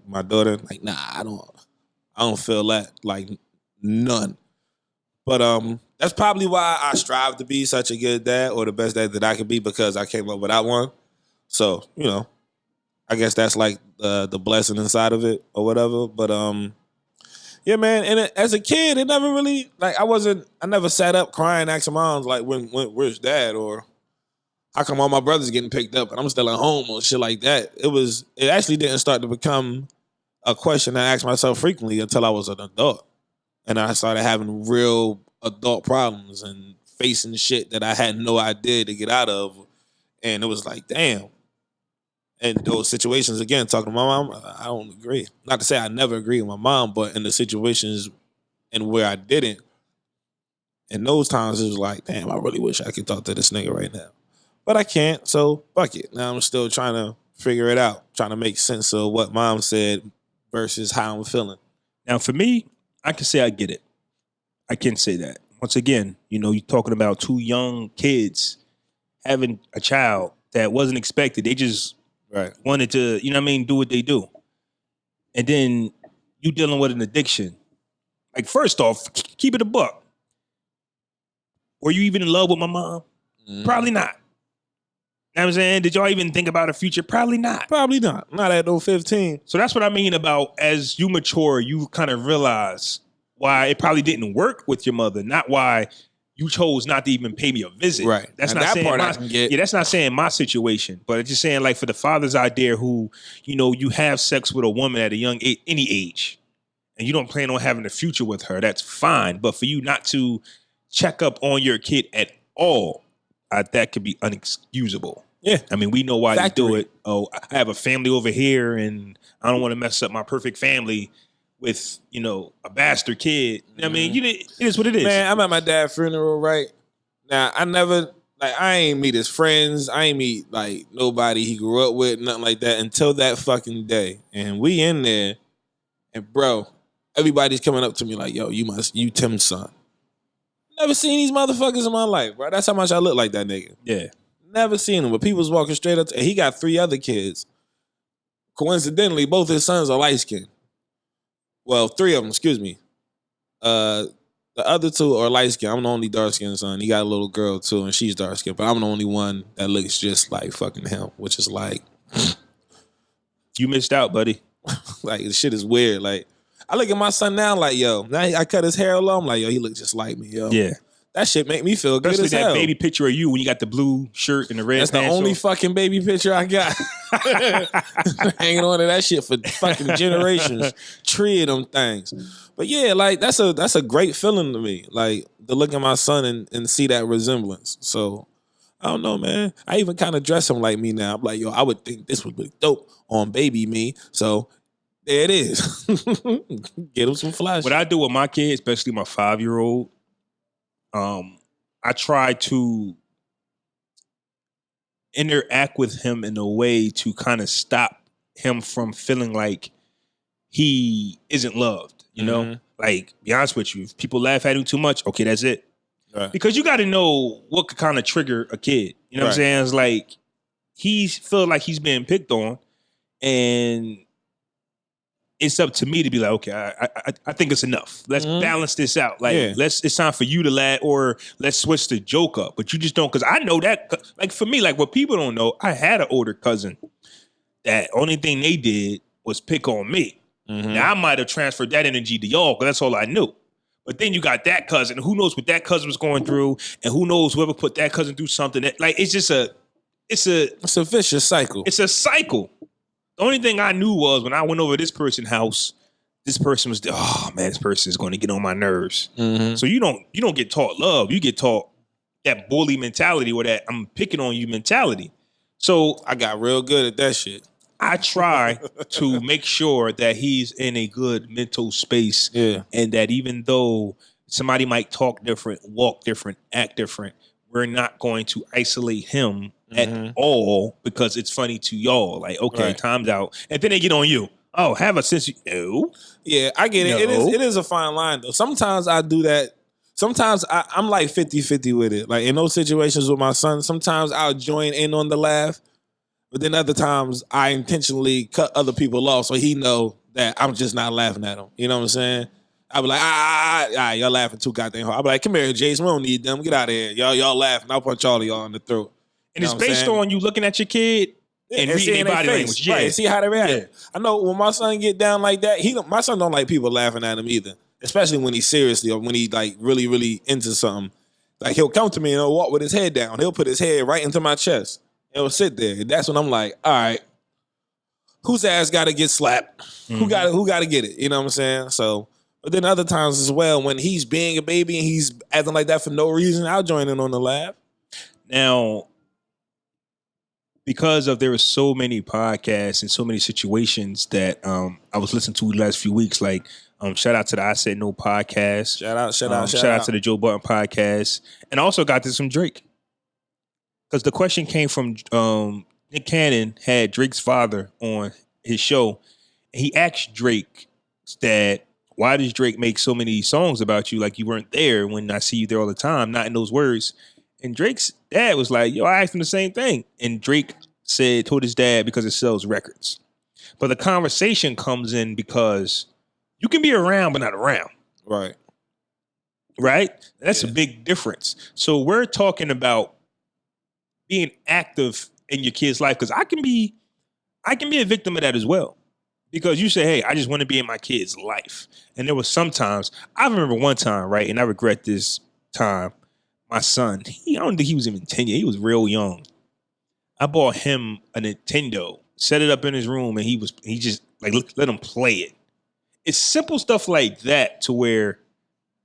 my daughter. Like, I don't feel that. Like, none. But that's probably why I strive to be such a good dad or the best dad that I could be, because I came up without one. So, I guess that's like the blessing inside of it or whatever. But yeah, man. And as a kid, it never really I never sat up crying, asking moms like, where's dad, or how come all my brothers getting picked up and I'm still at home or shit like that. It actually didn't start to become a question I asked myself frequently until I was an adult, and I started having real adult problems and facing shit that I had no idea to get out of, and it was like, damn. And those situations, again, talking to my mom, I don't agree. Not to say I never agree with my mom, but in the situations and where I didn't, in those times, it was like, damn, I really wish I could talk to this nigga right now. But I can't, so fuck it. Now I'm still trying to figure it out, trying to make sense of what mom said versus how I'm feeling. Now, for me, I can say I get it. I can say that. Once again, you're talking about two young kids having a child that wasn't expected. They just wanted to, do what they do. And then you dealing with an addiction. Like, first off, keep it a buck. Were you even in love with my mom? Probably not. You know what I'm saying? Did y'all even think about a future? Probably not. Probably not. Not at no 15. So that's what I mean about, as you mature, you kind of realize why it probably didn't work with your mother, not why you chose not to even pay me a visit. Right. That's and not that saying part I can get. Yeah, that's not saying my situation, but it's just saying, like, for the fathers out there who, you have sex with a woman at a young age, any age, and you don't plan on having a future with her, that's fine. But for you not to check up on your kid at all, that could be unexcusable. Yeah. I mean, we know why they do it. Oh, I have a family over here, and I don't want to mess up my perfect family with, a bastard kid. I mean, it is what it is. Man, I'm at my dad's funeral, right? Now, I ain't meet his friends. I ain't meet, nobody he grew up with, nothing like that, until that fucking day. And we in there, and bro, everybody's coming up to me like, yo, you Tim's son. Never seen these motherfuckers in my life, bro. That's how much I look like that nigga. Yeah. Never seen him, but people's walking straight up and he got 3 other kids. Coincidentally, both his sons are light-skinned. Well, 3 of them, excuse me. The other 2 are light-skinned. I'm the only dark-skinned son. He got a little girl, too, and she's dark-skinned. But I'm the only one that looks just like fucking him, which is like... You missed out, buddy. Like, the shit is weird. Like, I look at my son now like, yo, now I cut his hair low. I'm like, yo, he looks just like me, yo. Yeah. That shit make me feel good as hell. That baby picture of you when you got the blue shirt and the red pants. That's the only fucking baby picture I got. Hanging on to that shit for fucking generations. Tree of them things. But yeah, like that's a great feeling to me. Like to look at my son and see that resemblance. So I don't know, man. I even kind of dress him like me now. I'm like, yo, I would think this would be dope on baby me. So there it is. Get him some flash. What I do with my kids, especially my 5-year-old, I try to interact with him in a way to kind of stop him from feeling like he isn't loved, you know? Like, be honest with you, if people laugh at him too much, okay, that's it. Right. Because you got to know what could kind of trigger a kid. You know what I'm saying? It's like, he feel like he's being picked on, and it's up to me to be like, okay, I think it's enough. Let's balance this out. Like, it's time for you to laugh, or let's switch the joke up. But you just don't, because I know that, like, for me, like, what people don't know, I had an older cousin that only thing they did was pick on me. Now, I might have transferred that energy to y'all, because that's all I knew. But then you got that cousin. Who knows what that cousin was going through, and who knows whoever put that cousin through something. That, like, it's a vicious cycle. It's a cycle. The only thing I knew was when I went over this person's house, this person was, oh man, this person is going to get on my nerves. So you don't get taught love. You get taught that bully mentality, or that I'm picking on you mentality. So I got real good at that shit. I try to make sure that he's in a good mental space, and that even though somebody might talk different, walk different, act different, we're not going to isolate him at all because it's funny to y'all. Like, okay, time's out. And then they get on you. Oh, have a sense. No. Yeah, I get it. No. It is a fine line though. Sometimes I do that. Sometimes I'm like 50-50 with it. Like in those situations with my son, sometimes I'll join in on the laugh, but then other times I intentionally cut other people off so he know that I'm just not laughing at him. You know what I'm saying? I be like, y'all laughing too goddamn hard. I be like, come here, Jason, we don't need them. Get out of here. Y'all laughing. I'll punch all of y'all in the throat. And it's based on you looking at your kid and reading their body language. Yeah. Right, see how they react. Yeah. I know when my son get down like that, my son don't like people laughing at him either. Especially when he's seriously or when he like really, really into something. Like he'll come to me and he'll walk with his head down. He'll put his head right into my chest. And he'll sit there. And that's when I'm like, all right, whose ass gotta get slapped? Mm-hmm. Who gotta get it? You know what I'm saying? So, but then other times as well, when he's being a baby and he's acting like that for no reason, I'll join in on the laugh. Now, because there were so many podcasts and so many situations that I was listening to the last few weeks, like shout out to the I Said No podcast. Shout out to the Joe Budden podcast. And I also got to some Drake. Because the question came from Nick Cannon had Drake's father on his show. And he asked Drake that, why does Drake make so many songs about you like you weren't there when I see you there all the time, not in those words? And Drake's dad was like, yo, I asked him the same thing. And Drake told his dad because it sells records. But the conversation comes in because you can be around but not around. Right. Right? That's a big difference. So we're talking about being active in your kid's life, because I can be a victim of that as well. Because you say, hey, I just want to be in my kid's life. And there was sometimes, I remember one time, right, and I regret this time, my son, I don't think he was even 10 years, he was real young. I bought him a Nintendo, set it up in his room, and he just like let him play it. It's simple stuff like that to where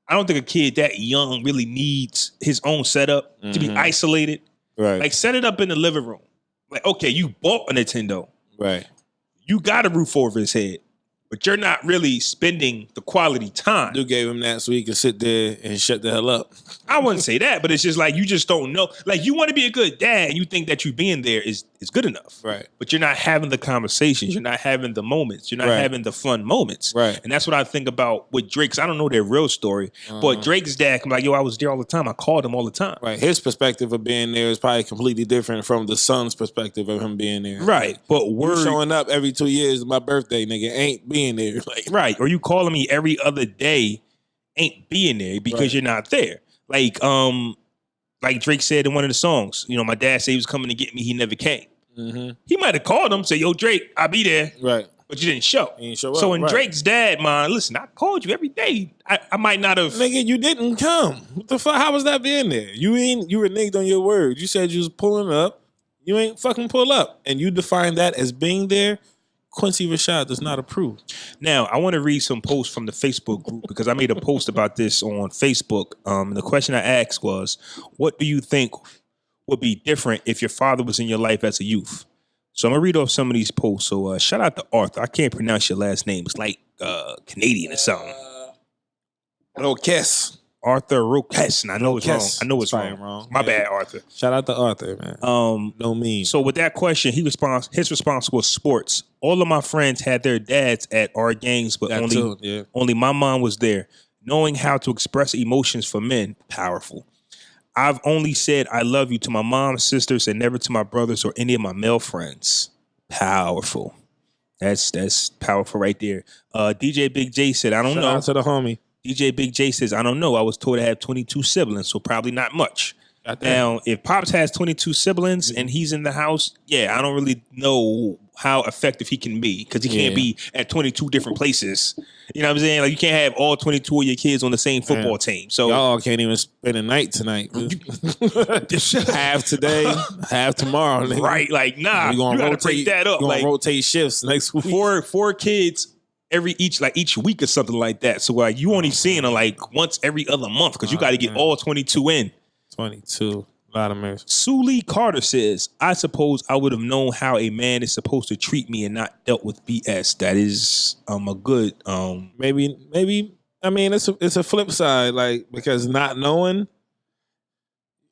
I don't think a kid that young really needs his own setup to be isolated. Right. Like set it up in the living room. Like, okay, you bought a Nintendo. Right. You got a roof over his head, but you're not really spending the quality time. You gave him that so he could sit there and shut the hell up. I wouldn't say that, but it's just like you just don't know. Like you want to be a good dad, and you think that you being there is good enough. Right. But you're not having the conversations. You're not having the moments. You're not having the fun moments. Right. And that's what I think about with Drake. 'Cause I don't know their real story, but Drake's dad can be like, yo, I was there all the time. I called him all the time. Right. His perspective of being there is probably completely different from the son's perspective of him being there. Right. But we're showing up every 2 years, my birthday, nigga, ain't being there. Like, right. Or you calling me every other day ain't being there because you're not there. Like Drake said in one of the songs, you know, my dad said he was coming to get me. He never came. Mm-hmm. He might have called him, say, yo, Drake, I'll be there. Right. But you didn't show. You didn't show up. So in Drake's dad mind, listen, I called you every day. I might not have. Nigga, you didn't come. What the fuck? How was that being there? You reneged on your word. You said you was pulling up. You ain't fucking pull up. And you define that as being there. Quincy Rashad does not approve. Now, I want to read some posts from the Facebook group because I made a post about this on Facebook. The question I asked was, what do you think would be different if your father was in your life as a youth? So I'm going to read off some of these posts. So shout out to Arthur. I can't pronounce your last name. It's like Canadian or something. Roques. Arthur Roques. And I know it's wrong. I know it's wrong. My bad, Arthur. Shout out to Arthur, man. No mean. So with that question, his response was sports. All of my friends had their dads at our games, but only my mom was there. Knowing how to express emotions for men, powerful. I've only said I love you to my mom, sisters, and never to my brothers or any of my male friends. Powerful. That's powerful right there. DJ Big J said, I don't know. Shout out to the homie. DJ Big J says, I don't know. I was told I have 22 siblings, so probably not much. Now, if Pops has 22 siblings and he's in the house, I don't really know how effective he can be because he can't be at 22 different places. You know what I'm saying? Like you can't have all 22 of your kids on the same football team. So y'all can't even spend a night tonight. Half today, half tomorrow. Nigga. Right? Like nah, you gotta break that up. Like rotate shifts next week. Four kids each week or something like that. So you only seeing them like once every other month because you got to get all 22 in. 22. A lot of mercy. Suli Carter says, I suppose I would have known how a man is supposed to treat me and not dealt with BS. That is a good maybe I mean it's a flip side, like because not knowing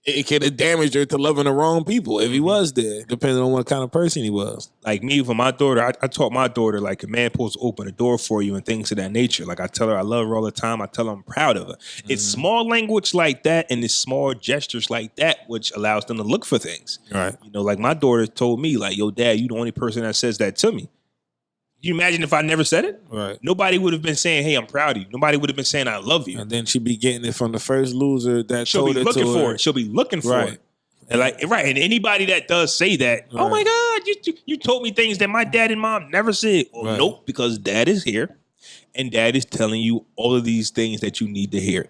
it could have damaged her to loving the wrong people if he was there, depending on what kind of person he was. Like me with my daughter, I taught my daughter like a man supposed to open a door for you and things of that nature. Like I tell her I love her all the time. I tell her I'm proud of her. It's small language like that and it's small gestures like that which allows them to look for things. Right. You know, like my daughter told me, like, yo, dad, you the only person that says that to me. You imagine if I never said it? Right. Nobody would have been saying, hey, I'm proud of you. Nobody would have been saying I love you. And then she be getting it from the first loser that She'll told be it looking to for her. it. She'll be looking for Right. it. And and anybody that does say that, oh my God, you told me things that my dad and mom never said. Well, nope, because dad is here and dad is telling you all of these things that you need to hear.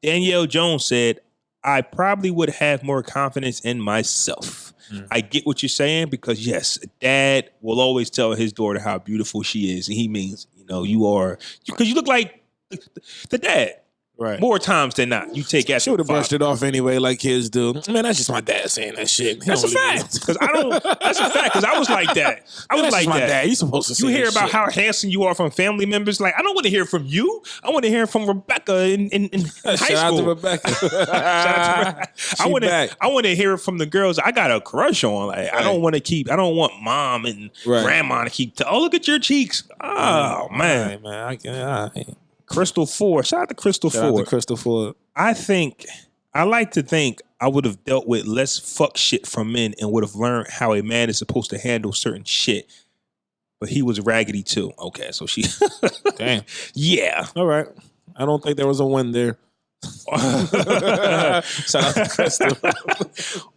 Danielle Jones said, I probably would have more confidence in myself. I get what you're saying because yes, dad will always tell his daughter how beautiful she is. And he means, you know, you are, because you look like the dad. Right. More times than not, you take after. She would have brushed it off anyway, like kids do. Man, that's just my dad saying that shit. That's a fact. Because I don't. That's a fact. Because I was like that. I was like my that. dad. He's supposed to. You say hear that about shit. how handsome you are from family members. Like I don't want to hear from you. I want to hear from Rebecca in high school. Shout out to Rebecca. Shout out to I want to hear it from the girls I got a crush on. Like I don't want to keep. I don't want mom and grandma to keep. Oh, look at your cheeks. Oh man, man. Crystal Ford. Shout out to Crystal Ford. Shout out to Crystal Ford. I like to think I would have dealt with less fuck shit from men and would have learned how a man is supposed to handle certain shit. But he was raggedy too. Okay, so she Damn. Yeah. All right. I don't think there was a win there. Shout out to Crystal.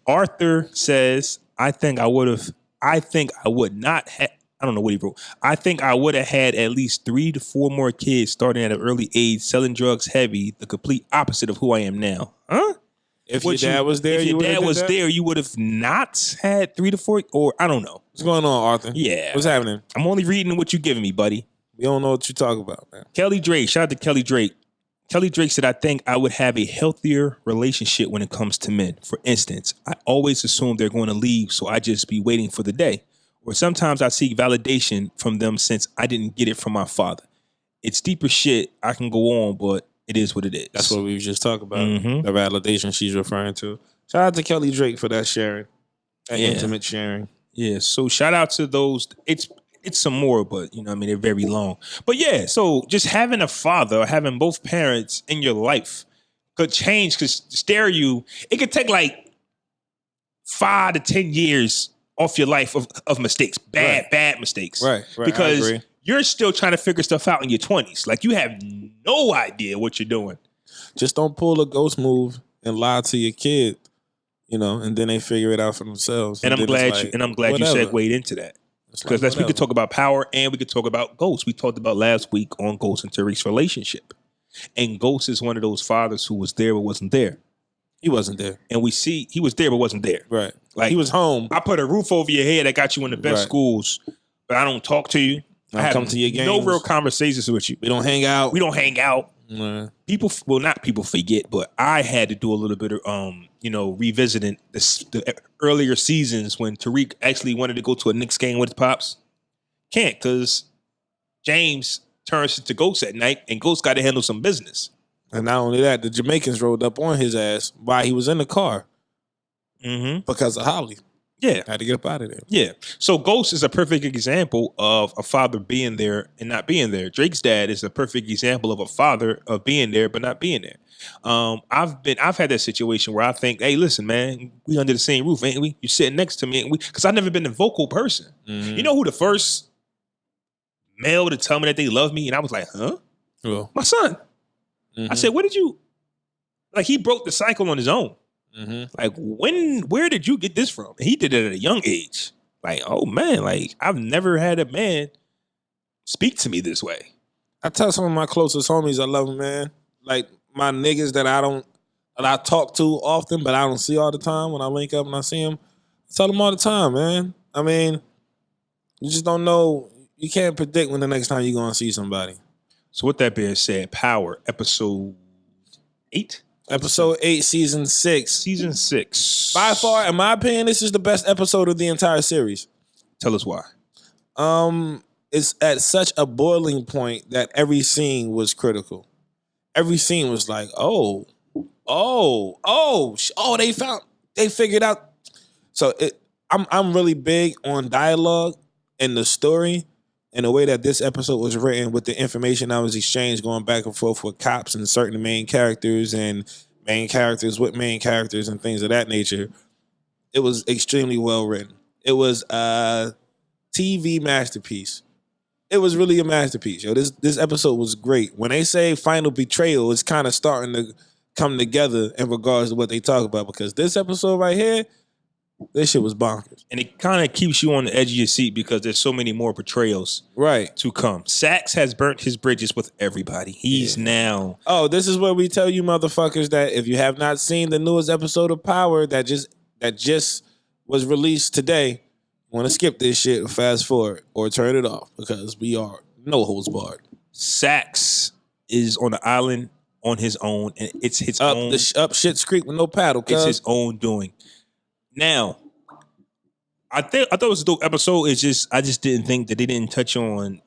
Arthur says, I think I would not have. I don't know what he wrote. I think I would have had at least 3 to 4 more kids starting at an early age, selling drugs heavy, the complete opposite of who I am now. Huh? If your dad was there, you would have not had 3 to 4, or I don't know. What's going on, Arthur? Yeah. What's happening? I'm only reading what you're giving me, buddy. We don't know what you're talking about, man. Kelly Drake, shout out to Kelly Drake. Kelly Drake said, I think I would have a healthier relationship when it comes to men. For instance, I always assume they're going to leave, so I just be waiting for the day. Or sometimes I seek validation from them since I didn't get it from my father. It's deeper shit. I can go on, but it is what it is. That's what we just talked about. The validation she's referring to. Shout out to Kelly Drake for that sharing. That intimate sharing. Yeah, so shout out to those. It's some more, but you know what I mean, they're very long. But yeah, so just having a father or having both parents in your life could change, could stare you. It could take like 5 to 10 years off your life of mistakes, bad mistakes. Right. Because you're still trying to figure stuff out in your 20s. Like you have no idea what you're doing. Just don't pull a ghost move and lie to your kid, you know, and then they figure it out for themselves. And I'm glad you segued into that. Because we could talk about power and we could talk about Ghost. We talked about last week on Ghost and Tariq's relationship. And Ghost is one of those fathers who was there but wasn't there. He wasn't there. And we see he was there but wasn't there. Right. Like he was home. I put a roof over your head. I got you in the best schools, but I don't talk to you. I have come to your games. No real conversations with you. We don't hang out. People, not people forget, but I had to do a little bit of, revisiting the earlier seasons when Tariq actually wanted to go to a Knicks game with his pops. Can't, because James turns to Ghost at night, and Ghost got to handle some business. And not only that, the Jamaicans rolled up on his ass while he was in the car because of Holly. Yeah. Had to get up out of there. Yeah. So Ghost is a perfect example of a father being there and not being there. Drake's dad is a perfect example of a father of being there but not being there. I've had that situation where I think, hey, listen, man, we under the same roof, ain't we? You're sitting next to me, ain't we? Because I've never been a vocal person. You know who the first male to tell me that they love me? And I was like, huh? Well, my son. I said, what did you... Like, he broke the cycle on his own. Like, where did you get this from? And he did it at a young age. Like, oh, man, like, I've never had a man speak to me this way. I tell some of my closest homies I love them, man. Like, my niggas that I talk to often, but I don't see all the time when I link up and I see them. I tell them all the time, man. I mean, you just don't know. You can't predict when the next time you're going to see somebody. So with that being said, Power, episode 8? Episode 8, season 6. Season 6. By far, in my opinion, this is the best episode of the entire series. Tell us why. It's at such a boiling point that every scene was critical. Every scene was like, oh, They figured out. So I'm really big on dialogue and the story and the way that this episode was written with the information that was exchanged going back and forth with cops and certain main characters and main characters with main characters and things of that nature. It was extremely well written. It was a TV masterpiece. It was really a masterpiece. Yo, this episode was great. When they say final betrayal, it's kind of starting to come together in regards to what they talk about, because this episode right here, this shit was bonkers. And it kind of keeps you on the edge of your seat because there's so many more betrayals to come. Sax has burnt his bridges with everybody. He's now... Oh, this is where we tell you motherfuckers that if you have not seen the newest episode of Power that just was released today, want to skip this shit or fast forward or turn it off, because we are no holds barred. Sax is on the island on his own, and it's his own... Up Shit's Creek with no paddle, cuz. It's his own doing. Now, I thought it was a dope episode. I just didn't think that they didn't touch on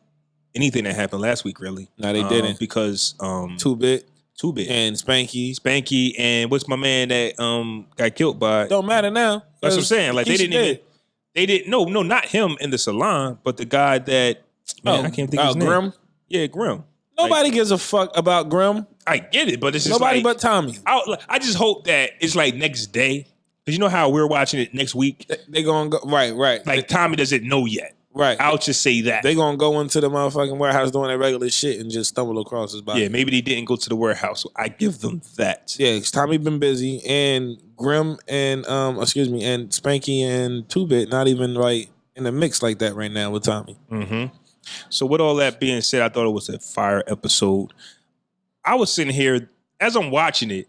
anything that happened last week, really. No, they didn't. Because... 2-Bit. And Spanky. And what's my man that got killed by... Don't matter now. That's what I'm saying. Like, they didn't... No, not him in the salon, but the guy that... Man, I can't think of his name. Grim? Yeah, Grim. Nobody gives a fuck about Grim. I get it, but it's just nobody like... but Tommy. I just hope that it's like next day. Because you know how we're watching it next week? They gonna go... Right. Like, Tommy doesn't know yet. Right. I'll just say that. They gonna go into the motherfucking warehouse doing their regular shit and just stumble across his body. Yeah, maybe they didn't go to the warehouse. So I give them that. Yeah, because Tommy been busy, and Grim and and Spanky and 2-Bit not even right in the mix like that right now with Tommy. Mm-hmm. So with all that being said, I thought it was a fire episode. I was sitting here as I'm watching it.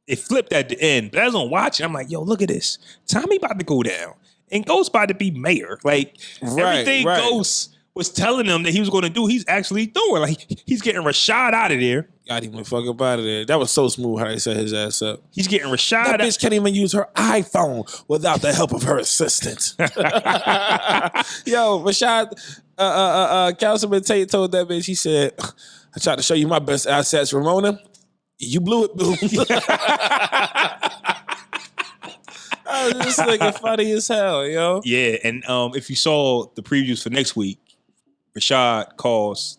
It flipped at the end, but as I'm watching, I'm like, yo, look at this. Tommy about to go down. And Ghost about to be mayor. Like, everything Ghost was telling him that he was going to do, he's actually doing. Like, he's getting Rashad out of there. Got him the fuck up out of there. That was so smooth how they set his ass up. He's getting Rashad out. That bitch can't even use her iPhone without the help of her assistant. Yo, Rashad, Councilman Tate told that bitch, he said, I tried to show you my best assets, Ramona. You blew it, boo. Oh, this nigga funny as hell, yo. Yeah, and if you saw the previews for next week, Rashad calls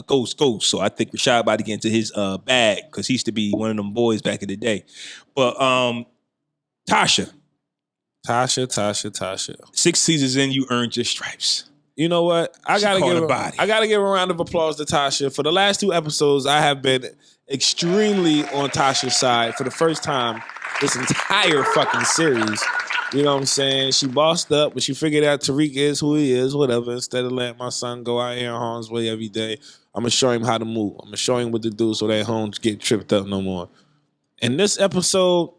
Ghost. So I think Rashad about to get into his bag because he used to be one of them boys back in the day. But Tasha. 6 seasons in, you earned your stripes. You know what? I gotta give a round of applause to Tasha. For the last 2 episodes, I have been extremely on Tasha's side for the first time this entire fucking series. You know what I'm saying? She bossed up, but she figured out Tariq is who he is, whatever. Instead of letting my son go out here in harm's way every day, I'm going to show him how to move. I'm going to show him what to do so that homes get tripped up no more. And this episode,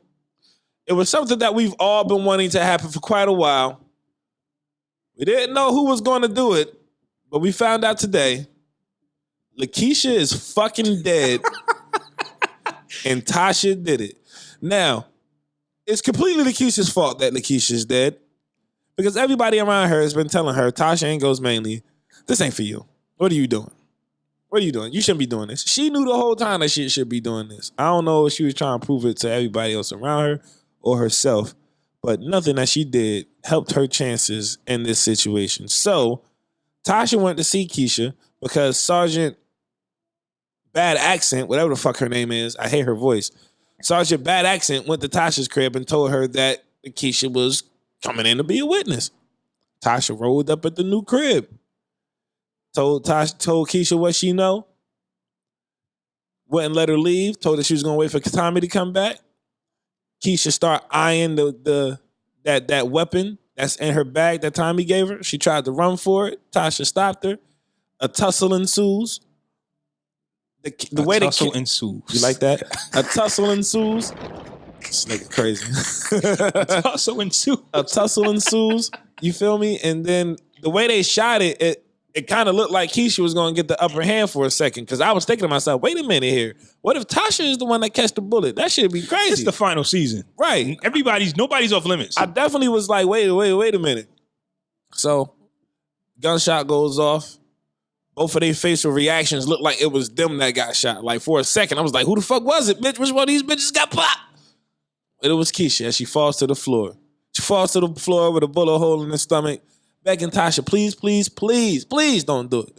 it was something that we've all been wanting to happen for quite a while. We didn't know who was going to do it, but we found out today. Lakeisha is fucking dead, and Tasha did it. Now, it's completely Lakeisha's fault that Lakeisha's dead, because everybody around her has been telling her, Tasha and Ghost mainly, this ain't for you. What are you doing? What are you doing? You shouldn't be doing this. She knew the whole time that she should be doing this. I don't know if she was trying to prove it to everybody else around her or herself, but nothing that she did helped her chances in this situation. So, Tasha went to see Keisha because Sergeant Bad Accent, whatever the fuck her name is, I hate her voice. Sergeant Bad Accent went to Tasha's crib and told her that Keisha was coming in to be a witness. Tasha rolled up at the new crib. Told Keisha what she know. Wouldn't let her leave. Told her she was gonna wait for Tommy to come back. Keisha start eyeing that weapon that's in her bag that Tommy gave her. She tried to run for it. Tasha stopped her. A tussle ensues. The way they ensues. You like that? A tussle ensues. This nigga crazy. A tussle ensues. You feel me? And then the way they shot it kind of looked like Keisha was going to get the upper hand for a second. Because I was thinking to myself, wait a minute here. What if Tasha is the one that catch the bullet? That should be crazy. It's the final season. Right. Nobody's off limits. I definitely was like, wait a minute. So, gunshot goes off. both of their facial reactions looked like it was them that got shot. Like for a second, I was like, who the fuck was it, bitch? Which one of these bitches got popped? But it was Keisha as she falls to the floor. She falls to the floor with a bullet hole in her stomach, begging Tasha, please, please, please, please don't do it.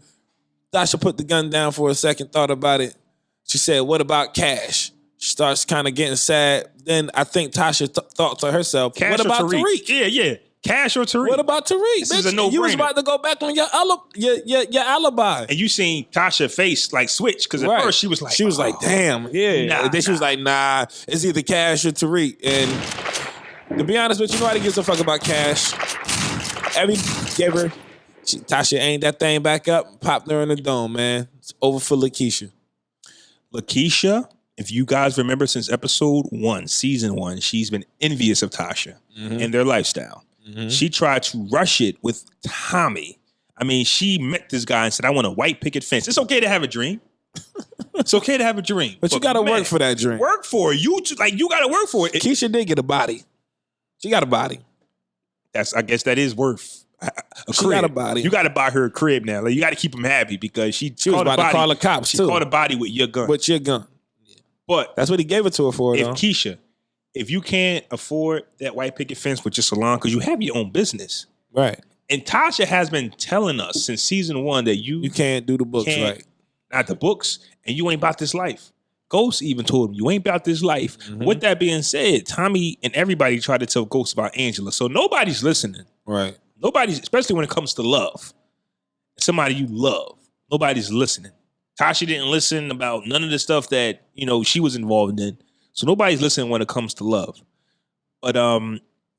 Tasha put the gun down for a second, thought about it. She said, what about Cash? She starts kind of getting sad. Then I think Tasha thought to herself, Cash what about Tariq? Tariq? Yeah. Cash or Tariq? What about Tariq? This bitch? is a no-brainer. You was about to go back on your alibi. And you seen Tasha face like switch because at first she was like, damn, yeah. And then she was like, nah, it's either Cash or Tariq. And to be honest with you, nobody gives a fuck about Cash. Tasha aimed that thing back up, popped her in the dome, man. It's over for Lakeisha. Lakeisha, if you guys remember since episode 1, season 1, she's been envious of Tasha and their lifestyle. Mm-hmm. She tried to rush it with Tommy. I mean, she met this guy and said, I want a white picket fence. It's okay to have a dream. It's okay to have a dream. But you got to work for that dream. Work for it. You got to work for it. Keisha did get a body. She got a body. I guess that is worth she got a body. You got to buy her a crib now. Like, you got to keep him happy because she was about to call the cops She too. called a body with your gun. With your gun. But that's what he gave it to her for, though. Keisha, if you can't afford that white picket fence with your salon because you have your own business. Right. And Tasha has been telling us since season 1 that you can't do the books right. Not the books, and you ain't about this life. Ghost even told him, you ain't about this life. Mm-hmm. With that being said, Tommy and everybody tried to tell Ghost about Angela. So nobody's listening. Right. Nobody's, especially when it comes to love. Somebody you love. Nobody's listening. Tasha didn't listen about none of the stuff that, she was involved in. So nobody's listening when it comes to love. But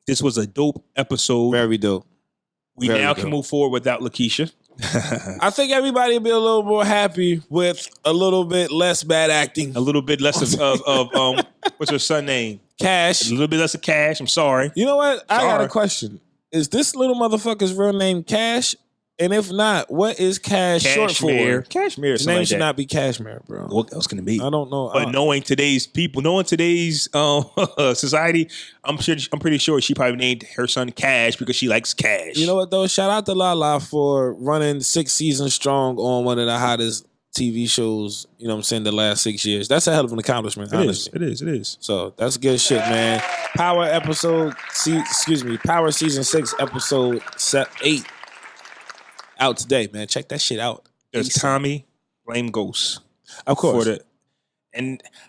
this was a dope episode. Very dope. We now can move forward without Lakeisha. I think everybody will be a little more happy with a little bit less bad acting. A little bit less of what's her son name? Cash. A little bit less of Cash. I'm sorry. You know what? I got a question. Is this little motherfucker's real name Cash? And if not, what is Cash short for? Cashmere. His name should not be Cashmere, bro. What else can it be? I don't know. But knowing today's people, knowing today's society, I'm pretty sure she probably named her son Cash because she likes cash. You know what though? Shout out to Lala for running 6 seasons strong on one of the hottest TV shows. You know what I'm saying? The last 6 years. That's a hell of an accomplishment. Honestly, it is. So that's good shit, man. Power season 6 episode 8. Out today, man. Check that shit out. There's Tommy blame Ghost, of course.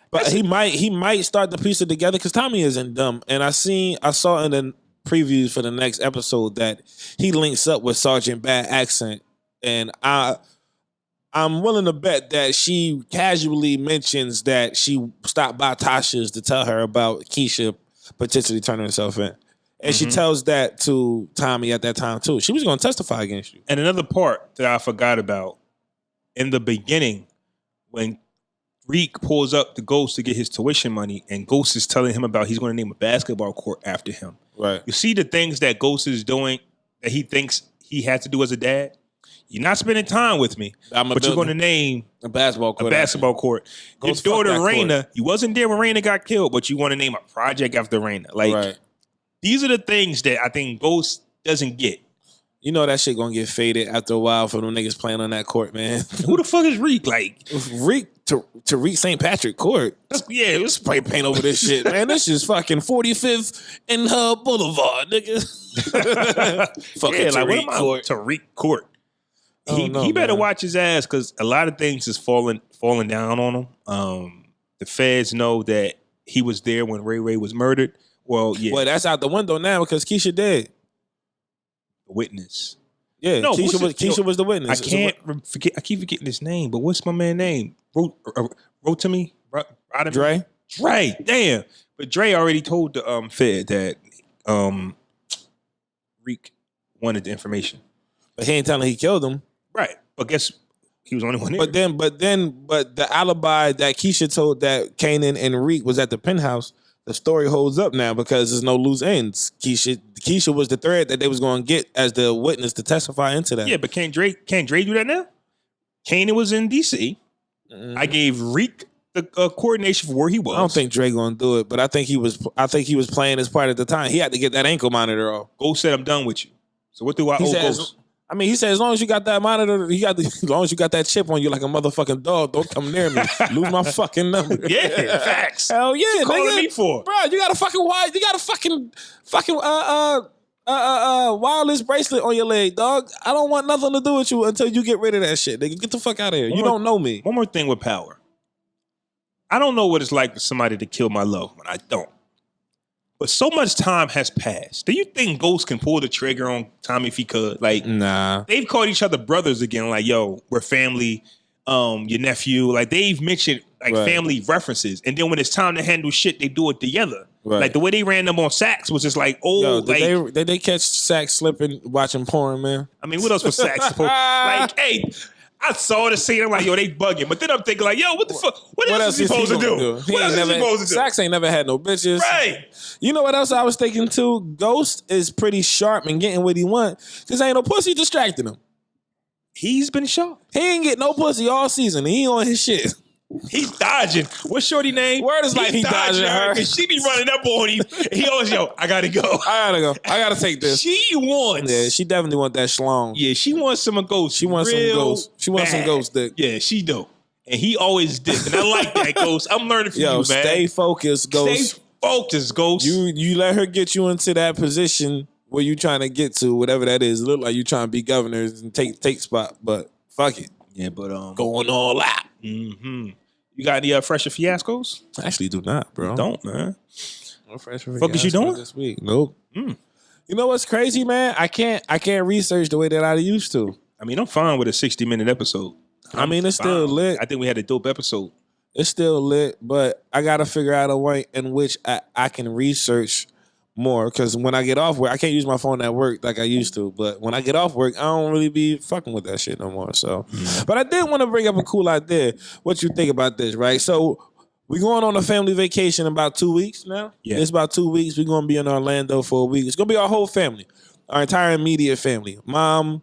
But he might start to piece it together because Tommy isn't dumb. And I saw in the previews for the next episode that he links up with Sergeant Bad Accent, and I'm willing to bet that she casually mentions that she stopped by Tasha's to tell her about Keisha potentially turning herself in. And she tells that to Tommy at that time, too. She was going to testify against you. And another part that I forgot about, in the beginning, when Reek pulls up to Ghost to get his tuition money, and Ghost is telling him about he's going to name a basketball court after him. Right. You see the things that Ghost is doing that he thinks he has to do as a dad? You're not spending time with me, but you're going to name a basketball court. Your daughter, Raina, you wasn't there when Raina got killed, but you want to name a project after Raina. Right. These are the things that I think Ghost doesn't get. You know that shit gonna get faded after a while for them niggas playing on that court, man. Who the fuck is Reek? Reek to Reek St. Patrick Court. Let's spray paint over this shit, man. This is fucking 45th and Boulevard, nigga. Fucking Tariq Court. Tariq Court. He better watch his ass because a lot of things is falling down on him. The feds know that he was there when Ray Ray was murdered. Well, yeah. Well, that's out the window now because Keisha dead. The witness. Yeah, no, Keisha was the witness. I can't forget. I keep forgetting his name, but what's my man's name? Wrote to me? Dre? Dre, damn. But Dre already told the Fed that Reek wanted the information. But he ain't telling he killed him. Right. But guess he was the only one there. But the alibi that Keisha told that Kanan and Reek was at the penthouse, the story holds up now because there's no loose ends. Keisha was the thread that they was going to get as the witness to testify into that. Yeah, but can't Dre do that now? Kanan was in D.C. Mm-hmm. I gave Reek the coordination for where he was. I don't think Dre going to do it, but I think he was playing his part at the time. He had to get that ankle monitor off. Ghost said, I'm done with you. So what do I owe Ghost? I mean, he said as long as you got that monitor, as long as you got that chip on you like a motherfucking dog, don't come near me. Lose my fucking number. Yeah, facts. Hell yeah, What you calling nigga. me for? Bro, you got a fucking wireless bracelet on your leg, dog. I don't want nothing to do with you until you get rid of that shit, nigga. Get the fuck out of here. You don't know me. One more thing with power. I don't know what it's like for somebody to kill my loved one. I don't. But so much time has passed. Do you think Ghost can pull the trigger on Tommy if he could? Like, nah. They've called each other brothers again. Like, yo, we're family. Your nephew. Like, they've mentioned like family references. And then when it's time to handle shit, they do it together. Right. Like the way they ran them on Sax was just like, oh, did they catch Sax slipping watching porn, man? I mean, what else was Sax? Like, hey. I saw the scene. I'm like, yo, they bugging. But then I'm thinking, like, yo, what the fuck? What else is he supposed to do? What else is he supposed to do? Sax ain't never had no bitches. Right. You know what else I was thinking too? Ghost is pretty sharp and getting what he want because ain't no pussy distracting him. He's been sharp. He ain't get no pussy all season. He on his shit. He's dodging. What's Shorty name? Word is like he dodging her. Because she be running up on him. He always, yo, I gotta go. I gotta take this. She wants. Yeah, she definitely want that schlong. Yeah, she wants some ghost. She wants some ghost. She wants some ghost dick. Yeah, she do. And he always did. And I like that, Ghost. I'm learning from you, man. Stay focused, Ghost. Stay focused, Ghost. You let her get you into that position where you trying to get to, whatever that is. It look like you trying to be governor and take spot, but fuck it. Yeah, but going all out. Mm-hmm. You got any fresher fiascos? I actually do not, bro. You don't, man. No fresher fuck is you doing this week? Nope. You know what's crazy, man? I can't research the way that I used to. I mean, I'm fine with a 60-minute episode. I mean, it's still lit. I think we had a dope episode. It's still lit, but I got to figure out a way in which I can research more, because when I get off work, I can't use my phone at work like I used to, but when I get off work, I don't really be fucking with that shit no more. So, but I did want to bring up a cool idea. What you think about this, right? So we're going on a family vacation in about 2 weeks now. Yeah. It's about 2 weeks. We're going to be in Orlando for a week. It's going to be our whole family, our entire immediate family. Mom,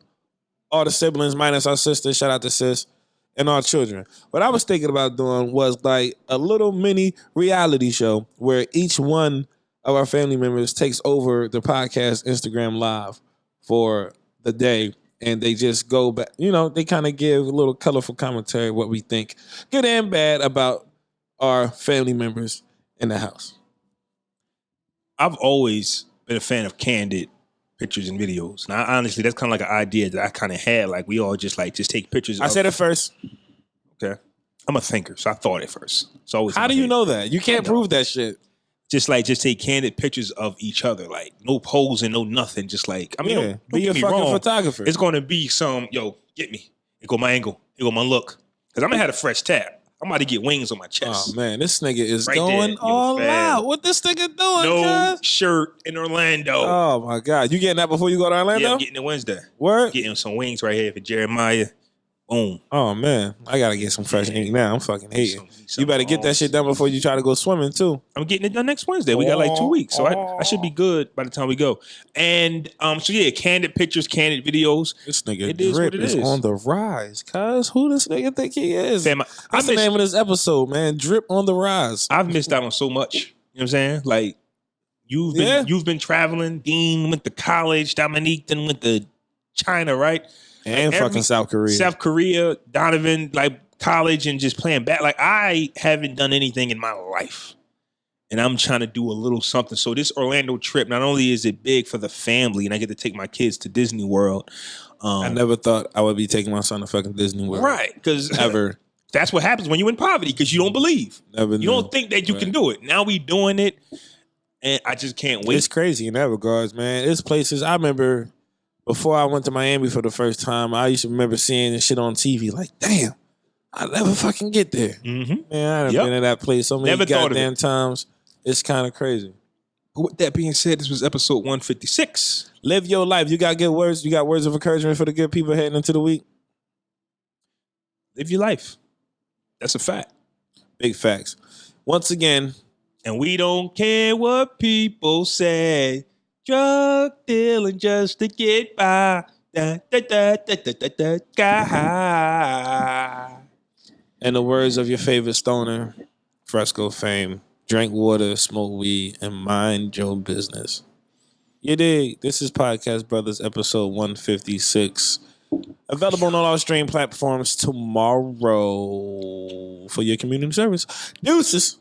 all the siblings minus our sister, shout out to sis, and our children. What I was thinking about doing was like a little mini reality show where each one of our family members takes over the podcast Instagram live for the day, and they just go back, they kind of give a little colorful commentary, what we think, good and bad, about our family members in the house. I've always been a fan of candid pictures and videos. Now, honestly, that's kind of like an idea that I kind of had. Like, we all just take pictures. I said it first. Okay. I'm a thinker, so I thought it first. It's always. How do you know that? You can't prove that shit. Just take candid pictures of each other, like no posing, no nothing. Just like, I mean, don't be a fucking wrong. photographer. It's going to be some, get me. Here go my angle. Here go my look. Because I'm going to have a fresh tab. I'm about to get wings on my chest. Oh, man, this nigga is going all out. What this nigga doing, No shirt in Orlando. Oh, my God. You getting that before you go to Orlando? Yeah, I'm getting it Wednesday. Word? Getting some wings right here for Jeremiah. Boom. Oh, man. I got to get some fresh ink now. I'm fucking hating. You better get that shit done before you try to go swimming, too. I'm getting it done next Wednesday. We got like 2 weeks. So I should be good by the time we go. And candid pictures, candid videos. This nigga Drip is on the rise, cuz. Who this nigga think he is? Fam, That's the name of this episode, man. Drip on the rise. I've missed out on so much. You know what I'm saying? Like, you've been traveling. Dean went to college. Dominique then went to China, right? And fucking South Korea. South Korea, Donovan, like college and just playing back. Like, I haven't done anything in my life. And I'm trying to do a little something. So this Orlando trip, not only is it big for the family, and I get to take my kids to Disney World. I never thought I would be taking my son to fucking Disney World. Right. Because ever. That's what happens when you're in poverty, because you don't believe. Never knew. You don't think that you can do it. Now we doing it. And I just can't wait. It's crazy in that regards, man. It's places I remember. Before I went to Miami for the first time, I used to remember seeing this shit on TV. Like, damn, I'll never fucking get there. Mm-hmm. Man, I done been in that place so many goddamn times. It's kind of crazy. But with that being said, this was episode 156. Live your life. You got good words. You got words of encouragement for the good people heading into the week. Live your life. That's a fact. Big facts. Once again. And we don't care what people say. Drug dealing just to get by. Da, da, da, da, da, da, da, guy. In the words of your favorite stoner, Fresco fame, drink water, smoke weed, and mind your business. You dig? This is Podcast Brothers, episode 156. Available on all our stream platforms tomorrow for your community service. Deuces.